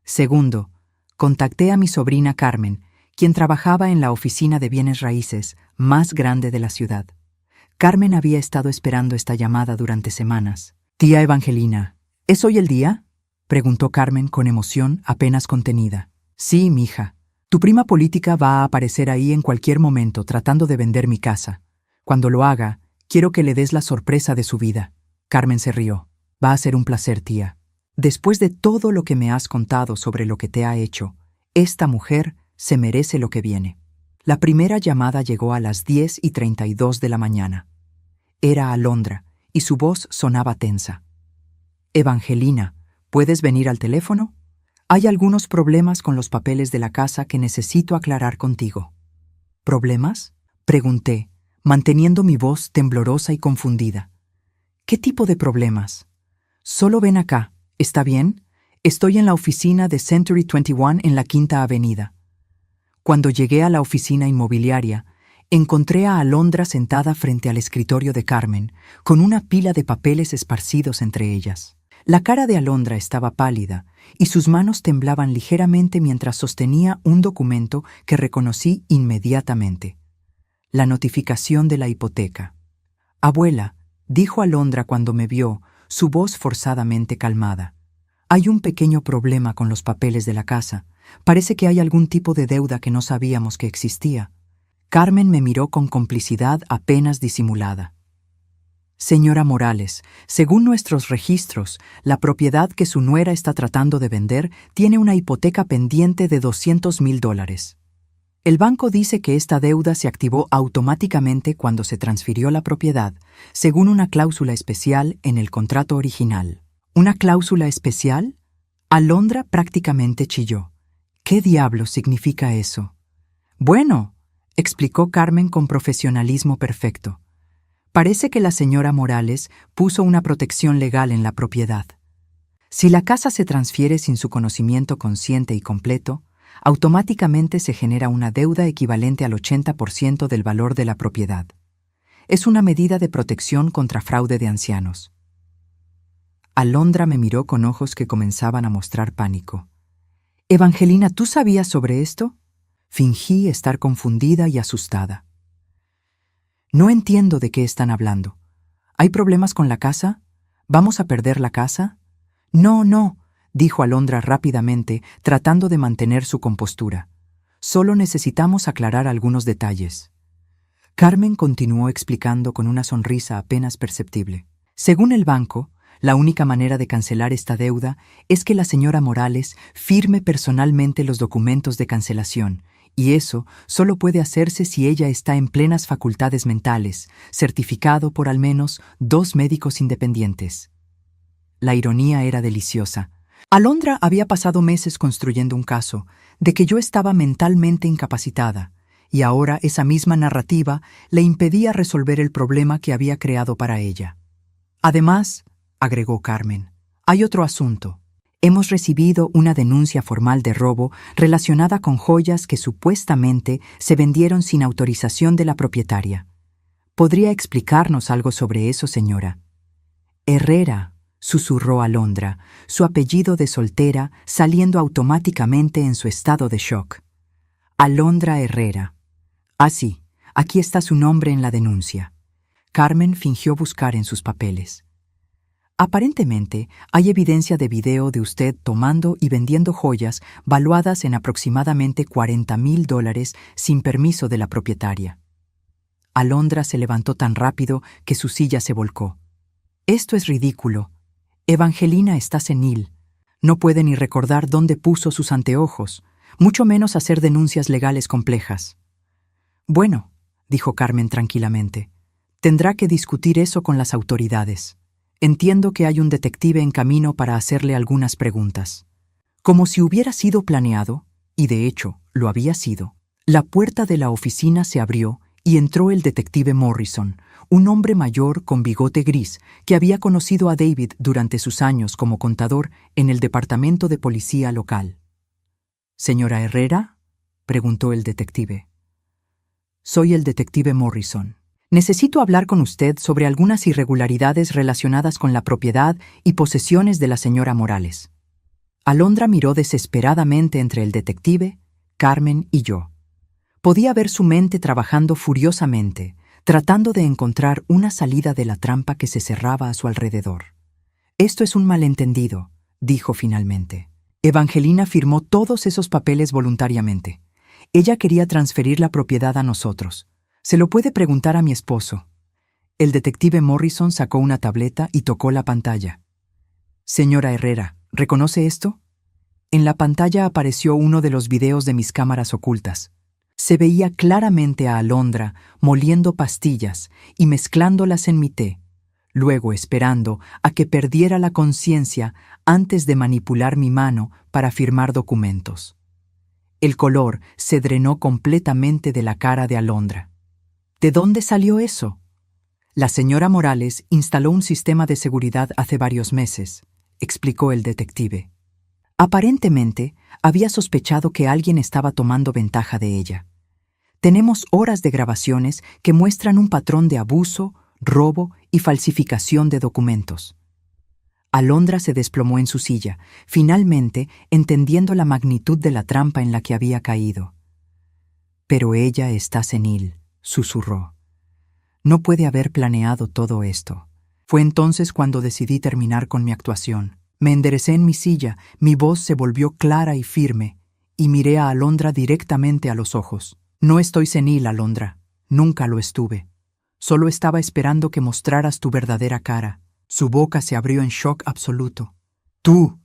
Segundo, contacté a mi sobrina Carmen, quien trabajaba en la oficina de bienes raíces más grande de la ciudad. Carmen había estado esperando esta llamada durante semanas. «Tía Evangelina, ¿es hoy el día?», preguntó Carmen con emoción apenas contenida. «Sí, mija. Tu prima política va a aparecer ahí en cualquier momento tratando de vender mi casa. Cuando lo haga, quiero que le des la sorpresa de su vida». Carmen se rió. «Va a ser un placer, tía. Después de todo lo que me has contado sobre lo que te ha hecho, esta mujer se merece lo que viene». La primera llamada llegó a las 10:32 de la mañana. Era Alondra, y su voz sonaba tensa. «Evangelina, ¿puedes venir al teléfono? Hay algunos problemas con los papeles de la casa que necesito aclarar contigo». «¿Problemas?», pregunté, manteniendo mi voz temblorosa y confundida. «¿Qué tipo de problemas?». «Solo ven acá, ¿está bien? Estoy en la oficina de Century 21 en la Quinta Avenida». Cuando llegué a la oficina inmobiliaria, encontré a Alondra sentada frente al escritorio de Carmen, con una pila de papeles esparcidos entre ellas. La cara de Alondra estaba pálida, y sus manos temblaban ligeramente mientras sostenía un documento que reconocí inmediatamente. La notificación de la hipoteca. «Abuela», dijo Alondra cuando me vio, su voz forzadamente calmada. «Hay un pequeño problema con los papeles de la casa. Parece que hay algún tipo de deuda que no sabíamos que existía». Carmen me miró con complicidad apenas disimulada. «Señora Morales, según nuestros registros, la propiedad que su nuera está tratando de vender tiene una hipoteca pendiente de $200,000. El banco dice que esta deuda se activó automáticamente cuando se transfirió la propiedad, según una cláusula especial en el contrato original». «¿Una cláusula especial?». Alondra prácticamente chilló. «¿Qué diablos significa eso?». «Bueno», explicó Carmen con profesionalismo perfecto. «Parece que la señora Morales puso una protección legal en la propiedad. Si la casa se transfiere sin su conocimiento consciente y completo, automáticamente se genera una deuda equivalente al 80% del valor de la propiedad. Es una medida de protección contra fraude de ancianos. Alondra me miró con ojos que comenzaban a mostrar pánico. «Evangelina, ¿tú sabías sobre esto?» Fingí estar confundida y asustada. «No entiendo de qué están hablando. ¿Hay problemas con la casa? ¿Vamos a perder la casa?» «No, no», dijo Alondra rápidamente, tratando de mantener su compostura. «Solo necesitamos aclarar algunos detalles». Carmen continuó explicando con una sonrisa apenas perceptible. «Según el banco, la única manera de cancelar esta deuda es que la señora Morales firme personalmente los documentos de cancelación, y eso solo puede hacerse si ella está en plenas facultades mentales, certificado por al menos 2 médicos independientes». La ironía era deliciosa. Alondra había pasado meses construyendo un caso de que yo estaba mentalmente incapacitada, y ahora esa misma narrativa le impedía resolver el problema que había creado para ella. «Además», agregó Carmen, «hay otro asunto. Hemos recibido una denuncia formal de robo relacionada con joyas que supuestamente se vendieron sin autorización de la propietaria. ¿Podría explicarnos algo sobre eso, señora?» «Herrera», susurró Alondra, su apellido de soltera saliendo automáticamente en su estado de shock. «Alondra Herrera». «Ah, sí, aquí está su nombre en la denuncia». Carmen fingió buscar en sus papeles. «Aparentemente, hay evidencia de video de usted tomando y vendiendo joyas valuadas en aproximadamente $40,000 sin permiso de la propietaria». Alondra se levantó tan rápido que su silla se volcó. «Esto es ridículo. Evangelina está senil. No puede ni recordar dónde puso sus anteojos, mucho menos hacer denuncias legales complejas». «Bueno», dijo Carmen tranquilamente, «tendrá que discutir eso con las autoridades. Entiendo que hay un detective en camino para hacerle algunas preguntas». Como si hubiera sido planeado, y de hecho lo había sido, la puerta de la oficina se abrió y entró el detective Morrison, un hombre mayor con bigote gris que había conocido a David durante sus años como contador en el departamento de policía local. «¿Señora Herrera?», preguntó el detective. «Soy el detective Morrison. Necesito hablar con usted sobre algunas irregularidades relacionadas con la propiedad y posesiones de la señora Morales». Alondra miró desesperadamente entre el detective, Carmen y yo. Podía ver su mente trabajando furiosamente, tratando de encontrar una salida de la trampa que se cerraba a su alrededor. «Esto es un malentendido», dijo finalmente. «Evangelina firmó todos esos papeles voluntariamente. Ella quería transferir la propiedad a nosotros. Se lo puede preguntar a mi esposo». El detective Morrison sacó una tableta y tocó la pantalla. «Señora Herrera, ¿reconoce esto?» En la pantalla apareció uno de los videos de mis cámaras ocultas. Se veía claramente a Alondra moliendo pastillas y mezclándolas en mi té, luego esperando a que perdiera la conciencia antes de manipular mi mano para firmar documentos. El color se drenó completamente de la cara de Alondra. ¿De dónde salió eso? La señora Morales instaló un sistema de seguridad hace varios meses, explicó el detective. Aparentemente, había sospechado que alguien estaba tomando ventaja de ella. Tenemos horas de grabaciones que muestran un patrón de abuso, robo y falsificación de documentos. Alondra se desplomó en su silla, finalmente entendiendo la magnitud de la trampa en la que había caído. «Pero ella está senil», susurró. «No puede haber planeado todo esto». Fue entonces cuando decidí terminar con mi actuación. Me enderecé en mi silla, mi voz se volvió clara y firme, y miré a Alondra directamente a los ojos. «No estoy senil, Alondra. Nunca lo estuve. Solo estaba esperando que mostraras tu verdadera cara». Su boca se abrió en shock absoluto. Tú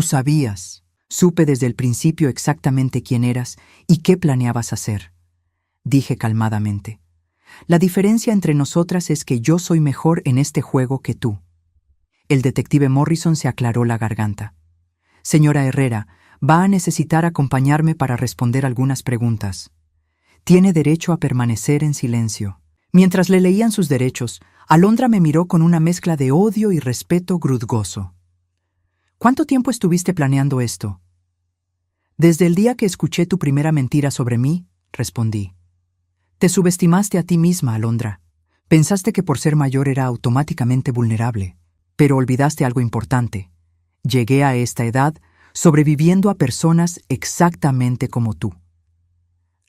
sabías. Supe desde el principio exactamente quién eras y qué planeabas hacer», dije calmadamente. «La diferencia entre nosotras es que yo soy mejor en este juego que tú». El detective Morrison se aclaró la garganta. «Señora Herrera, va a necesitar acompañarme para responder algunas preguntas. Tiene derecho a permanecer en silencio». Mientras le leían sus derechos, Alondra me miró con una mezcla de odio y respeto grudgoso. «¿Cuánto tiempo estuviste planeando esto?» Desde el día que escuché tu primera mentira sobre mí, respondí. Te subestimaste a ti misma, Alondra. Pensaste que por ser mayor era automáticamente vulnerable, pero olvidaste algo importante. Llegué a esta edad sobreviviendo a personas exactamente como tú.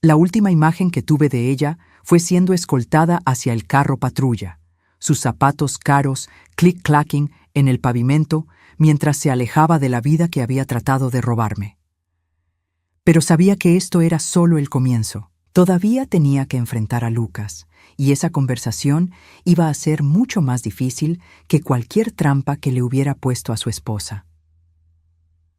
La última imagen que tuve de ella fue siendo escoltada hacia el carro patrulla, sus zapatos caros clic-clacking en el pavimento mientras se alejaba de la vida que había tratado de robarme. Pero sabía que esto era solo el comienzo. Todavía tenía que enfrentar a Lucas, y esa conversación iba a ser mucho más difícil que cualquier trampa que le hubiera puesto a su esposa.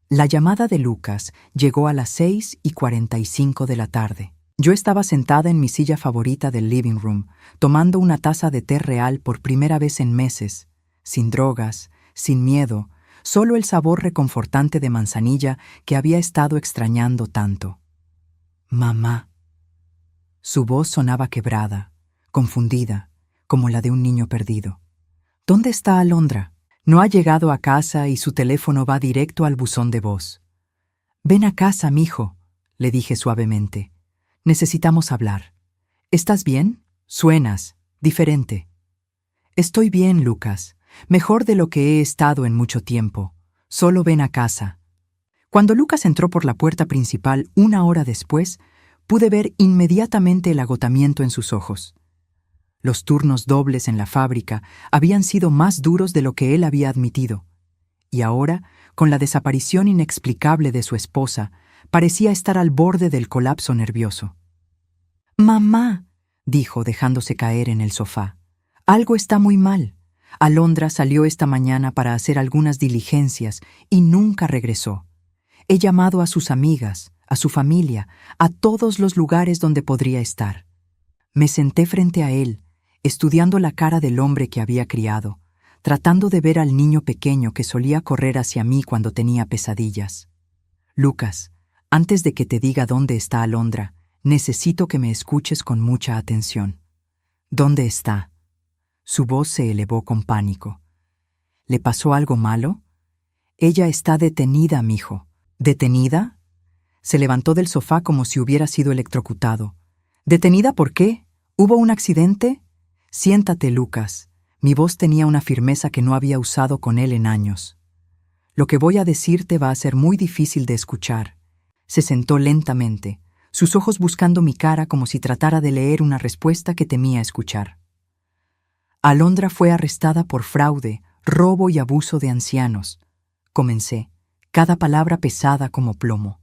La llamada de Lucas llegó a las 6:45 de la tarde. Yo estaba sentada en mi silla favorita del living room, tomando una taza de té real por primera vez en meses, sin drogas, sin miedo, solo el sabor reconfortante de manzanilla que había estado extrañando tanto. Mamá. Su voz sonaba quebrada, confundida, como la de un niño perdido. ¿Dónde está Alondra? No ha llegado a casa y su teléfono va directo al buzón de voz. Ven a casa, mijo, le dije suavemente. Necesitamos hablar. ¿Estás bien? Suenas diferente. Estoy bien, Lucas. Mejor de lo que he estado en mucho tiempo. Solo ven a casa. Cuando Lucas entró por la puerta principal 1 hora después, pude ver inmediatamente el agotamiento en sus ojos. Los turnos dobles en la fábrica habían sido más duros de lo que él había admitido, y ahora, con la desaparición inexplicable de su esposa, parecía estar al borde del colapso nervioso. «Mamá», dijo dejándose caer en el sofá, «algo está muy mal. Alondra salió esta mañana para hacer algunas diligencias y nunca regresó. He llamado a sus amigas, a su familia, a todos los lugares donde podría estar. Me senté frente a él, estudiando la cara del hombre que había criado, tratando de ver al niño pequeño que solía correr hacia mí cuando tenía pesadillas. Lucas, antes de que te diga dónde está Alondra, necesito que me escuches con mucha atención. ¿Dónde está?» Su voz se elevó con pánico. ¿Le pasó algo malo? Ella está detenida, mijo. ¿Detenida? Se levantó del sofá como si hubiera sido electrocutado. ¿Detenida por qué? ¿Hubo un accidente? Siéntate, Lucas. Mi voz tenía una firmeza que no había usado con él en años. Lo que voy a decirte va a ser muy difícil de escuchar. Se sentó lentamente, sus ojos buscando mi cara como si tratara de leer una respuesta que temía escuchar. Alondra fue arrestada por fraude, robo y abuso de ancianos. Comencé, cada palabra pesada como plomo.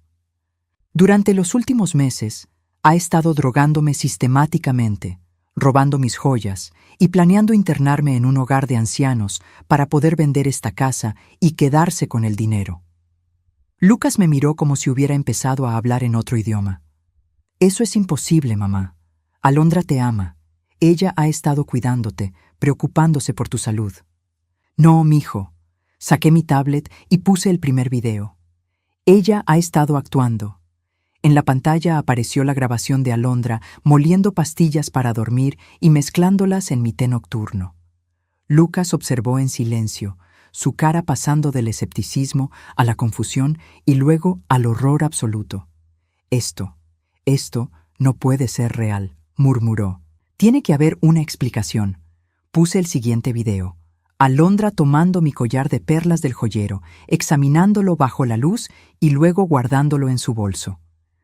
Durante los últimos meses, ha estado drogándome sistemáticamente, robando mis joyas y planeando internarme en un hogar de ancianos para poder vender esta casa y quedarse con el dinero. Lucas me miró como si hubiera empezado a hablar en otro idioma. Eso es imposible, mamá. Alondra te ama. Ella ha estado cuidándote, preocupándose por tu salud. No, mijo. Saqué mi tablet y puse el primer video. Ella ha estado actuando. En la pantalla apareció la grabación de Alondra moliendo pastillas para dormir y mezclándolas en mi té nocturno. Lucas observó en silencio, su cara pasando del escepticismo a la confusión y luego al horror absoluto. Esto no puede ser real, murmuró. Tiene que haber una explicación. Puse el siguiente video. Alondra tomando mi collar de perlas del joyero, examinándolo bajo la luz y luego guardándolo en su bolso.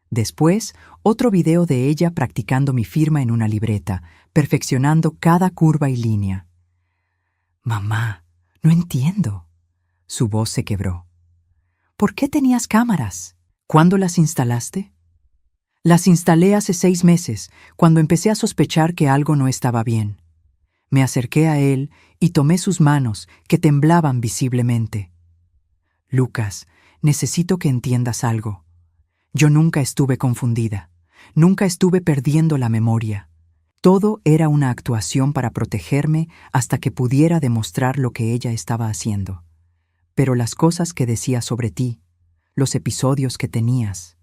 Después, otro video de ella practicando mi firma en una libreta, perfeccionando cada curva y línea. «Mamá, no entiendo». Su voz se quebró. «¿Por qué tenías cámaras? ¿Cuándo las instalaste?» «Las instalé hace 6 meses, cuando empecé a sospechar que algo no estaba bien. Me acerqué a él y tomé sus manos, que temblaban visiblemente. Lucas, necesito que entiendas algo. Yo nunca estuve confundida, nunca estuve perdiendo la memoria. Todo era una actuación para protegerme hasta que pudiera demostrar lo que ella estaba haciendo. Pero las cosas que decía sobre ti, los episodios que tenías».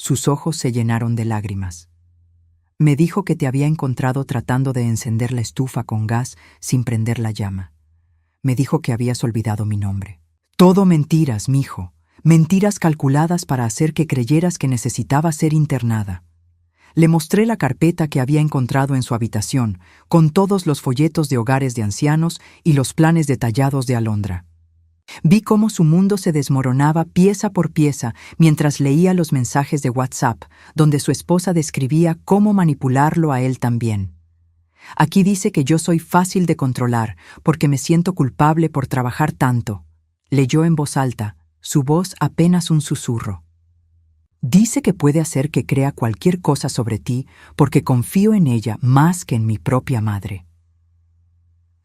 Sus ojos se llenaron de lágrimas. «Me dijo que te había encontrado tratando de encender la estufa con gas sin prender la llama. Me dijo que habías olvidado mi nombre». «Todo mentiras, mijo. Mentiras calculadas para hacer que creyeras que necesitaba ser internada. Le mostré la carpeta que había encontrado en su habitación, con todos los folletos de hogares de ancianos y los planes detallados de Alondra. Vi cómo su mundo se desmoronaba pieza por pieza mientras leía los mensajes de WhatsApp, donde su esposa describía cómo manipularlo a él también. Aquí dice que yo soy fácil de controlar porque me siento culpable por trabajar tanto. Leyó en voz alta, su voz apenas un susurro. Dice que puede hacer que crea cualquier cosa sobre ti porque confío en ella más que en mi propia madre.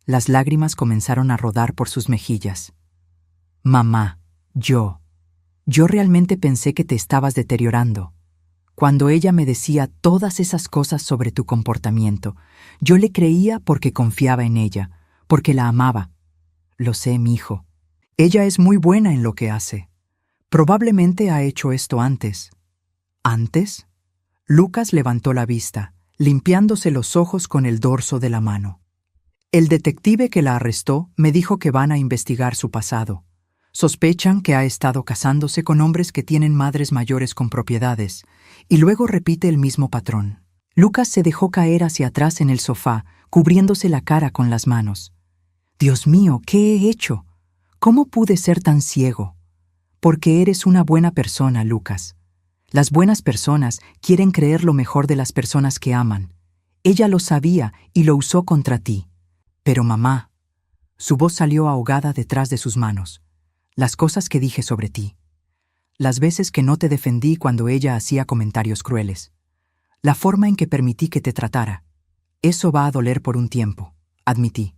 Las lágrimas comenzaron a rodar por sus mejillas. Mamá, yo realmente pensé que te estabas deteriorando. Cuando ella me decía todas esas cosas sobre tu comportamiento, yo le creía porque confiaba en ella, porque la amaba. Lo sé, mi hijo. Ella es muy buena en lo que hace. Probablemente ha hecho esto antes. ¿Antes? Lucas levantó la vista, limpiándose los ojos con el dorso de la mano. El detective que la arrestó me dijo que van a investigar su pasado. Sospechan que ha estado casándose con hombres que tienen madres mayores con propiedades, y luego repite el mismo patrón. Lucas se dejó caer hacia atrás en el sofá, cubriéndose la cara con las manos. Dios mío, ¿qué he hecho? ¿Cómo pude ser tan ciego? Porque eres una buena persona, Lucas. Las buenas personas quieren creer lo mejor de las personas que aman. Ella lo sabía y lo usó contra ti. Pero mamá, su voz salió ahogada detrás de sus manos. Las cosas que dije sobre ti. Las veces que no te defendí cuando ella hacía comentarios crueles. La forma en que permití que te tratara. Eso va a doler por un tiempo, admití.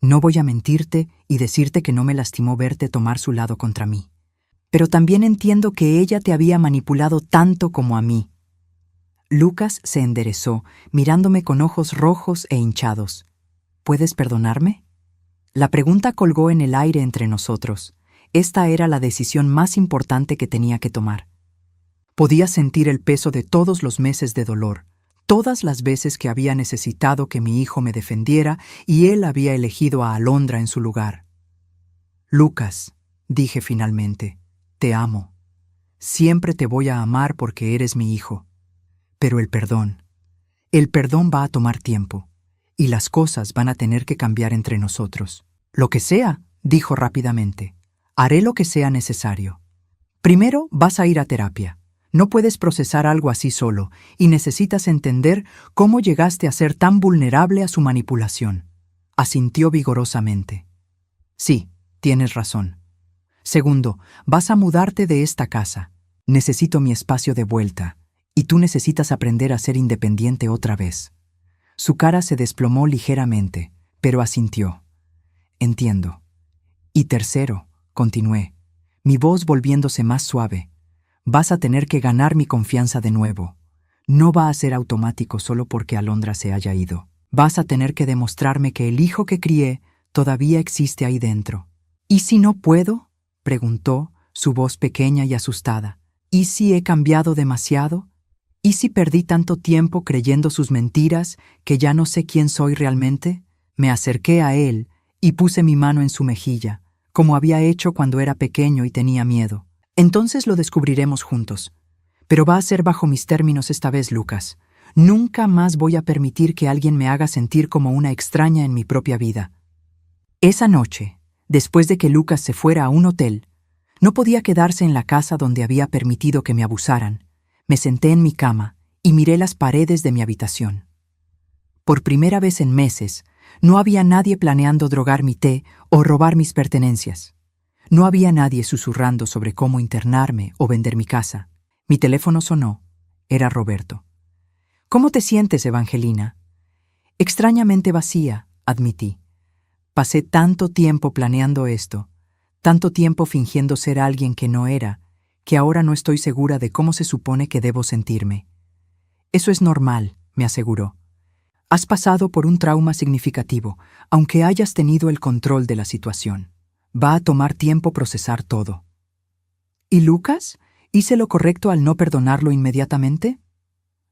No voy a mentirte y decirte que no me lastimó verte tomar su lado contra mí. Pero también entiendo que ella te había manipulado tanto como a mí. Lucas se enderezó, mirándome con ojos rojos e hinchados. ¿Puedes perdonarme? La pregunta colgó en el aire entre nosotros. Esta era la decisión más importante que tenía que tomar. Podía sentir el peso de todos los meses de dolor, todas las veces que había necesitado que mi hijo me defendiera y él había elegido a Alondra en su lugar. Lucas, dije finalmente, te amo. Siempre te voy a amar porque eres mi hijo. Pero el perdón va a tomar tiempo, y las cosas van a tener que cambiar entre nosotros. Lo que sea, dijo rápidamente. Haré lo que sea necesario. Primero vas a ir a terapia. No puedes procesar algo así solo y necesitas entender cómo llegaste a ser tan vulnerable a su manipulación. Asintió vigorosamente. Sí, tienes razón. Segundo, vas a mudarte de esta casa. Necesito mi espacio de vuelta y tú necesitas aprender a ser independiente otra vez. Su cara se desplomó ligeramente, pero asintió. Entiendo. Y tercero, continué, mi voz volviéndose más suave. Vas a tener que ganar mi confianza de nuevo. No va a ser automático solo porque Alondra se haya ido. Vas a tener que demostrarme que el hijo que crié todavía existe ahí dentro. ¿Y si no puedo?, preguntó, su voz pequeña y asustada. ¿Y si he cambiado demasiado? ¿Y si perdí tanto tiempo creyendo sus mentiras que ya no sé quién soy realmente? Me acerqué a él y puse mi mano en su mejilla, como había hecho cuando era pequeño y tenía miedo. Entonces lo descubriremos juntos. Pero va a ser bajo mis términos esta vez, Lucas. Nunca más voy a permitir que alguien me haga sentir como una extraña en mi propia vida. Esa noche, después de que Lucas se fuera a un hotel, no podía quedarse en la casa donde había permitido que me abusaran. Me senté en mi cama y miré las paredes de mi habitación. Por primera vez en meses, no había nadie planeando drogar mi té o robar mis pertenencias. No había nadie susurrando sobre cómo internarme o vender mi casa. Mi teléfono sonó. Era Roberto. ¿Cómo te sientes, Evangelina? Extrañamente vacía, admití. Pasé tanto tiempo planeando esto, tanto tiempo fingiendo ser alguien que no era, que ahora no estoy segura de cómo se supone que debo sentirme. Eso es normal, me aseguró. Has pasado por un trauma significativo, aunque hayas tenido el control de la situación. Va a tomar tiempo procesar todo. ¿Y Lucas? ¿Hice lo correcto al no perdonarlo inmediatamente?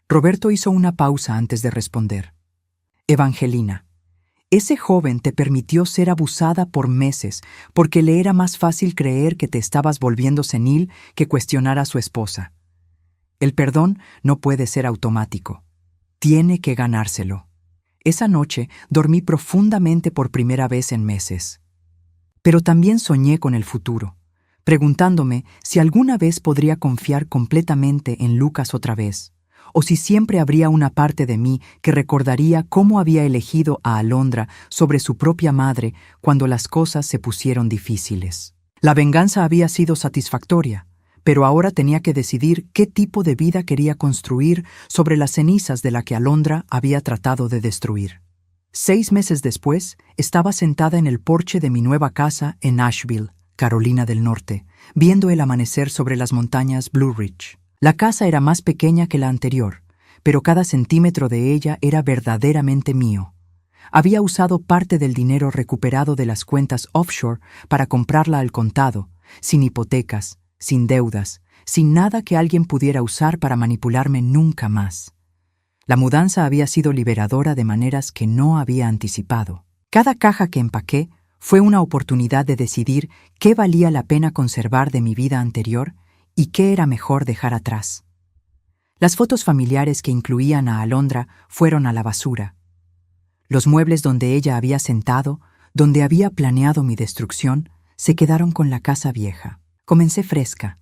Roberto hizo una pausa antes de responder. Evangelina, Ese joven te permitió ser abusada por meses porque le era más fácil creer que te estabas volviendo senil que cuestionar a su esposa. El perdón no puede ser automático. Tiene que ganárselo. Esa noche dormí profundamente por primera vez en meses. Pero también soñé con el futuro, preguntándome si alguna vez podría confiar completamente en Lucas otra vez, o si siempre habría una parte de mí que recordaría cómo había elegido a Alondra sobre su propia madre cuando las cosas se pusieron difíciles. La venganza había sido satisfactoria, pero ahora tenía que decidir qué tipo de vida quería construir sobre las cenizas de la que Alondra había tratado de destruir. 6 meses después, estaba sentada en el porche de mi nueva casa en Asheville, Carolina del Norte, viendo el amanecer sobre las montañas Blue Ridge. La casa era más pequeña que la anterior, pero cada centímetro de ella era verdaderamente mío. Había usado parte del dinero recuperado de las cuentas offshore para comprarla al contado, sin hipotecas, sin deudas, sin nada que alguien pudiera usar para manipularme nunca más. La mudanza había sido liberadora de maneras que no había anticipado. Cada caja que empaqué fue una oportunidad de decidir qué valía la pena conservar de mi vida anterior y qué era mejor dejar atrás. Las fotos familiares que incluían a Alondra fueron a la basura. Los muebles donde ella había sentado, donde había planeado mi destrucción, se quedaron con la casa vieja. Comencé fresca,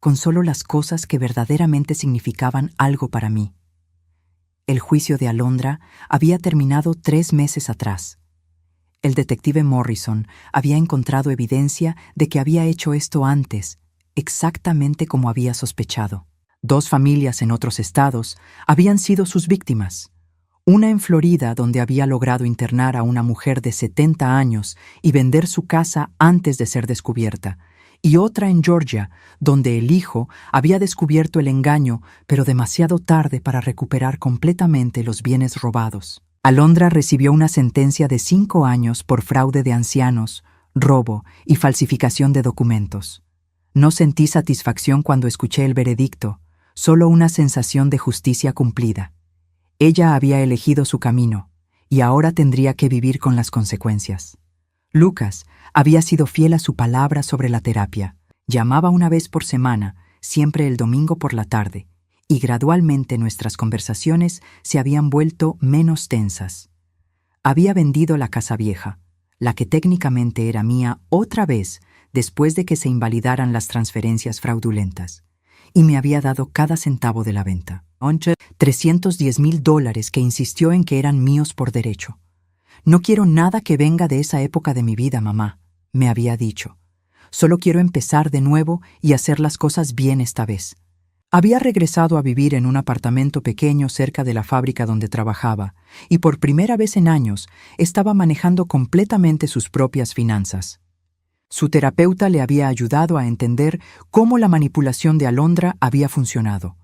con solo las cosas que verdaderamente significaban algo para mí. El juicio de Alondra había terminado 3 meses atrás. El detective Morrison había encontrado evidencia de que había hecho esto antes, exactamente como había sospechado. 2 familias en otros estados habían sido sus víctimas. Una en Florida, donde había logrado internar a una mujer de 70 años y vender su casa antes de ser descubierta, y otra en Georgia, donde el hijo había descubierto el engaño, pero demasiado tarde para recuperar completamente los bienes robados. Alondra recibió una sentencia de 5 años por fraude de ancianos, robo y falsificación de documentos. No sentí satisfacción cuando escuché el veredicto, solo una sensación de justicia cumplida. Ella había elegido su camino, y ahora tendría que vivir con las consecuencias. Lucas había sido fiel a su palabra sobre la terapia. Llamaba una vez por semana, siempre el domingo por la tarde, y gradualmente nuestras conversaciones se habían vuelto menos tensas. Había vendido la casa vieja, la que técnicamente era mía otra vez después de que se invalidaran las transferencias fraudulentas, y me había dado cada centavo de la venta. $310,000 que insistió en que eran míos por derecho. «No quiero nada que venga de esa época de mi vida, mamá», me había dicho. «Solo quiero empezar de nuevo y hacer las cosas bien esta vez». Había regresado a vivir en un apartamento pequeño cerca de la fábrica donde trabajaba, y por primera vez en años estaba manejando completamente sus propias finanzas. Su terapeuta le había ayudado a entender cómo la manipulación de Alondra había funcionado,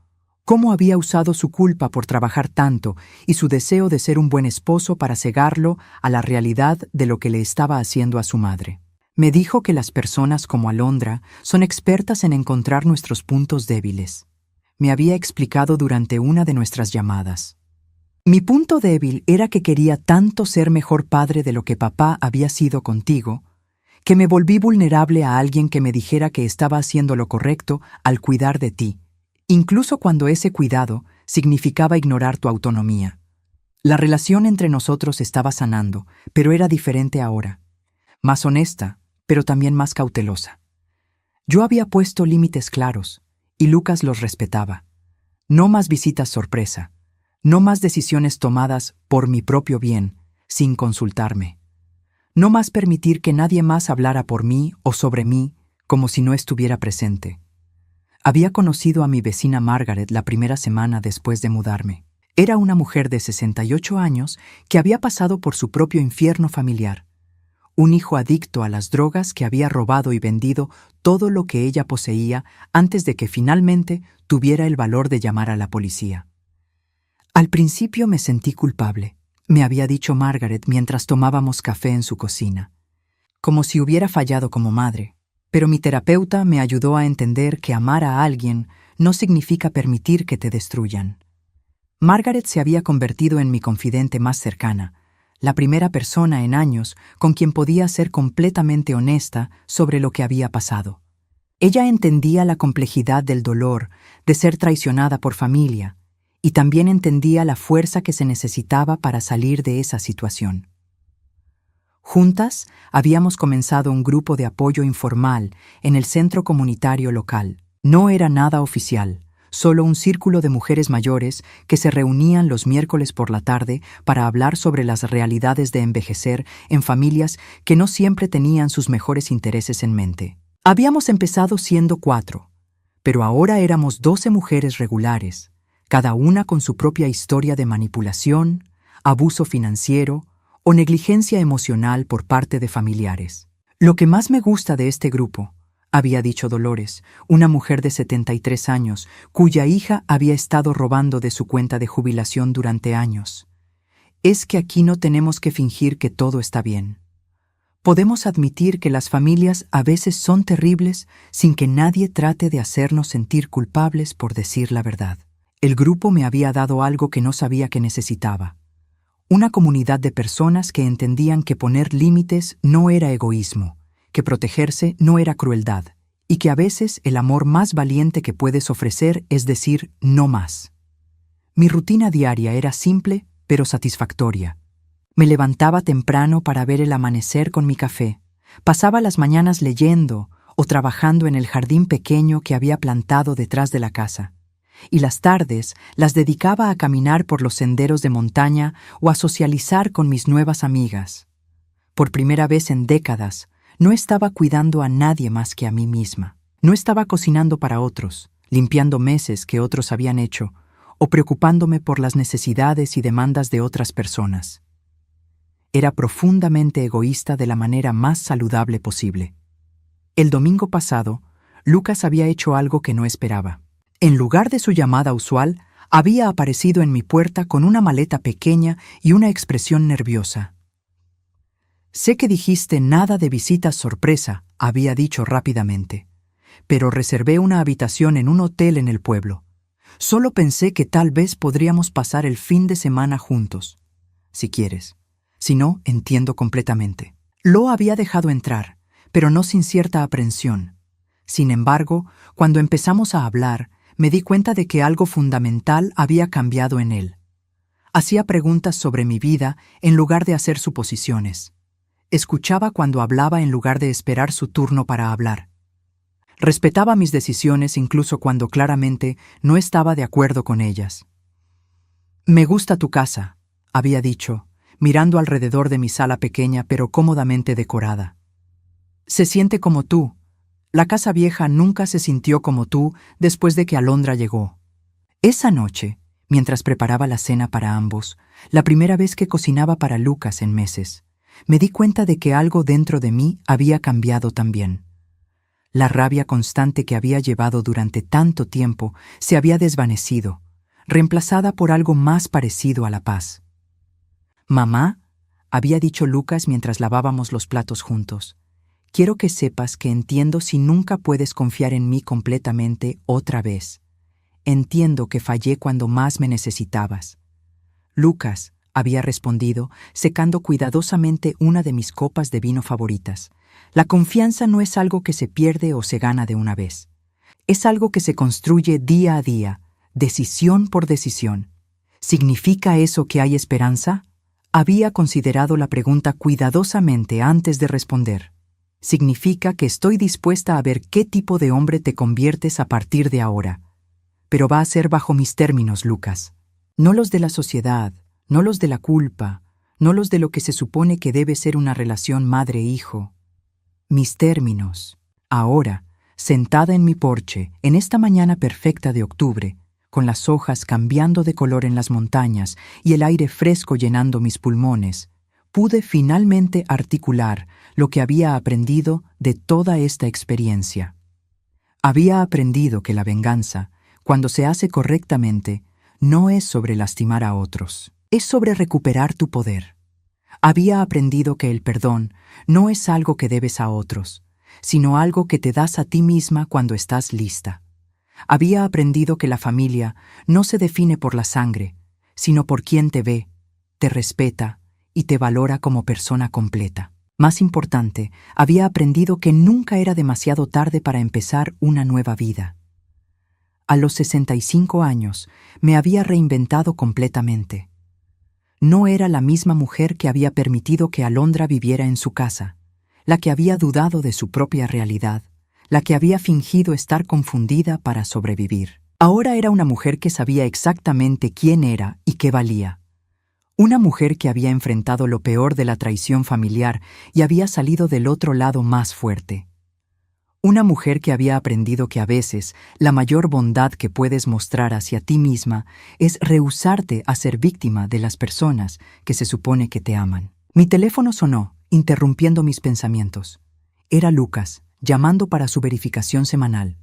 cómo había usado su culpa por trabajar tanto y su deseo de ser un buen esposo para cegarlo a la realidad de lo que le estaba haciendo a su madre. Me dijo que las personas como Alondra son expertas en encontrar nuestros puntos débiles. Me había explicado durante una de nuestras llamadas. Mi punto débil era que quería tanto ser mejor padre de lo que papá había sido contigo, que me volví vulnerable a alguien que me dijera que estaba haciendo lo correcto al cuidar de ti, incluso cuando ese cuidado significaba ignorar tu autonomía. La relación entre nosotros estaba sanando, pero era diferente ahora. Más honesta, pero también más cautelosa. Yo había puesto límites claros, y Lucas los respetaba. No más visitas sorpresa, no más decisiones tomadas por mi propio bien, sin consultarme. No más permitir que nadie más hablara por mí o sobre mí como si no estuviera presente. Había conocido a mi vecina Margaret la primera semana después de mudarme. Era una mujer de 68 años que había pasado por su propio infierno familiar. Un hijo adicto a las drogas que había robado y vendido todo lo que ella poseía antes de que finalmente tuviera el valor de llamar a la policía. Al principio me sentí culpable, me había dicho Margaret mientras tomábamos café en su cocina. Como si hubiera fallado como madre. Pero mi terapeuta me ayudó a entender que amar a alguien no significa permitir que te destruyan. Margaret se había convertido en mi confidente más cercana, la primera persona en años con quien podía ser completamente honesta sobre lo que había pasado. Ella entendía la complejidad del dolor de ser traicionada por familia y también entendía la fuerza que se necesitaba para salir de esa situación. Juntas habíamos comenzado un grupo de apoyo informal en el centro comunitario local. No era nada oficial, solo un círculo de mujeres mayores que se reunían los miércoles por la tarde para hablar sobre las realidades de envejecer en familias que no siempre tenían sus mejores intereses en mente. Habíamos empezado siendo 4, pero ahora éramos 12 mujeres regulares, cada una con su propia historia de manipulación, abuso financiero o negligencia emocional por parte de familiares. Lo que más me gusta de este grupo, había dicho Dolores, una mujer de 73 años, cuya hija había estado robando de su cuenta de jubilación durante años, es que aquí no tenemos que fingir que todo está bien. Podemos admitir que las familias a veces son terribles sin que nadie trate de hacernos sentir culpables por decir la verdad. El grupo me había dado algo que no sabía que necesitaba. Una comunidad de personas que entendían que poner límites no era egoísmo, que protegerse no era crueldad, y que a veces el amor más valiente que puedes ofrecer es decir no más. Mi rutina diaria era simple pero satisfactoria. Me levantaba temprano para ver el amanecer con mi café. Pasaba las mañanas leyendo o trabajando en el jardín pequeño que había plantado detrás de la casa. Y las tardes las dedicaba a caminar por los senderos de montaña o a socializar con mis nuevas amigas. Por primera vez en décadas, no estaba cuidando a nadie más que a mí misma. No estaba cocinando para otros, limpiando mesas que otros habían hecho, o preocupándome por las necesidades y demandas de otras personas. Era profundamente egoísta de la manera más saludable posible. El domingo pasado, Lucas había hecho algo que no esperaba. En lugar de su llamada usual, había aparecido en mi puerta con una maleta pequeña y una expresión nerviosa. «Sé que dijiste nada de visitas sorpresa», había dicho rápidamente, «pero reservé una habitación en un hotel en el pueblo. Solo pensé que tal vez podríamos pasar el fin de semana juntos. Si quieres. Si no, entiendo completamente». Lo había dejado entrar, pero no sin cierta aprensión. Sin embargo, cuando empezamos a hablar, me di cuenta de que algo fundamental había cambiado en él. Hacía preguntas sobre mi vida en lugar de hacer suposiciones. Escuchaba cuando hablaba en lugar de esperar su turno para hablar. Respetaba mis decisiones incluso cuando claramente no estaba de acuerdo con ellas. «Me gusta tu casa», había dicho, mirando alrededor de mi sala pequeña pero cómodamente decorada. «Se siente como tú. La casa vieja nunca se sintió como tú después de que Alondra llegó». Esa noche, mientras preparaba la cena para ambos, la primera vez que cocinaba para Lucas en meses, me di cuenta de que algo dentro de mí había cambiado también. La rabia constante que había llevado durante tanto tiempo se había desvanecido, reemplazada por algo más parecido a la paz. «Mamá», había dicho Lucas mientras lavábamos los platos juntos, «quiero que sepas que entiendo si nunca puedes confiar en mí completamente otra vez. Entiendo que fallé cuando más me necesitabas». «Lucas», había respondido, secando cuidadosamente una de mis copas de vino favoritas, «la confianza no es algo que se pierde o se gana de una vez. Es algo que se construye día a día, decisión por decisión. ¿Significa eso que hay esperanza?». Había considerado la pregunta cuidadosamente antes de responder. «Significa que estoy dispuesta a ver qué tipo de hombre te conviertes a partir de ahora. Pero va a ser bajo mis términos, Lucas. No los de la sociedad, no los de la culpa, no los de lo que se supone que debe ser una relación madre-hijo. Mis términos. Ahora, sentada en mi porche, en esta mañana perfecta de octubre, con las hojas cambiando de color en las montañas y el aire fresco llenando mis pulmones, pude finalmente articular lo que había aprendido de toda esta experiencia. Había aprendido que la venganza, cuando se hace correctamente, no es sobre lastimar a otros, es sobre recuperar tu poder. Había aprendido que el perdón no es algo que debes a otros, sino algo que te das a ti misma cuando estás lista. Había aprendido que la familia no se define por la sangre, sino por quien te ve, te respeta y te valora como persona completa. Más importante, había aprendido que nunca era demasiado tarde para empezar una nueva vida. A los 65 años, me había reinventado completamente. No era la misma mujer que había permitido que Alondra viviera en su casa, la que había dudado de su propia realidad, la que había fingido estar confundida para sobrevivir. Ahora era una mujer que sabía exactamente quién era y qué valía. Una mujer que había enfrentado lo peor de la traición familiar y había salido del otro lado más fuerte. Una mujer que había aprendido que a veces la mayor bondad que puedes mostrar hacia ti misma es rehusarte a ser víctima de las personas que se supone que te aman. Mi teléfono sonó, interrumpiendo mis pensamientos. Era Lucas, llamando para su verificación semanal.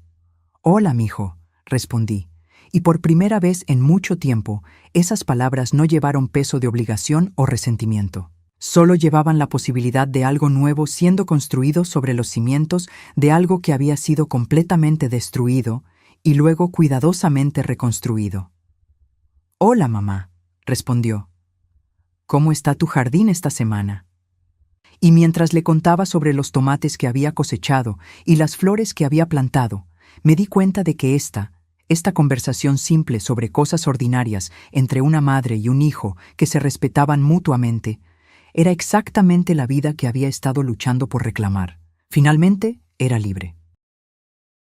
«Hola, mijo», respondí, y por primera vez en mucho tiempo, esas palabras no llevaron peso de obligación o resentimiento. Solo llevaban la posibilidad de algo nuevo siendo construido sobre los cimientos de algo que había sido completamente destruido y luego cuidadosamente reconstruido. «Hola, mamá», respondió. «¿Cómo está tu jardín esta semana?» Y mientras le contaba sobre los tomates que había cosechado y las flores que había plantado, me di cuenta de que esta conversación simple sobre cosas ordinarias entre una madre y un hijo que se respetaban mutuamente, era exactamente la vida que había estado luchando por reclamar. Finalmente, era libre.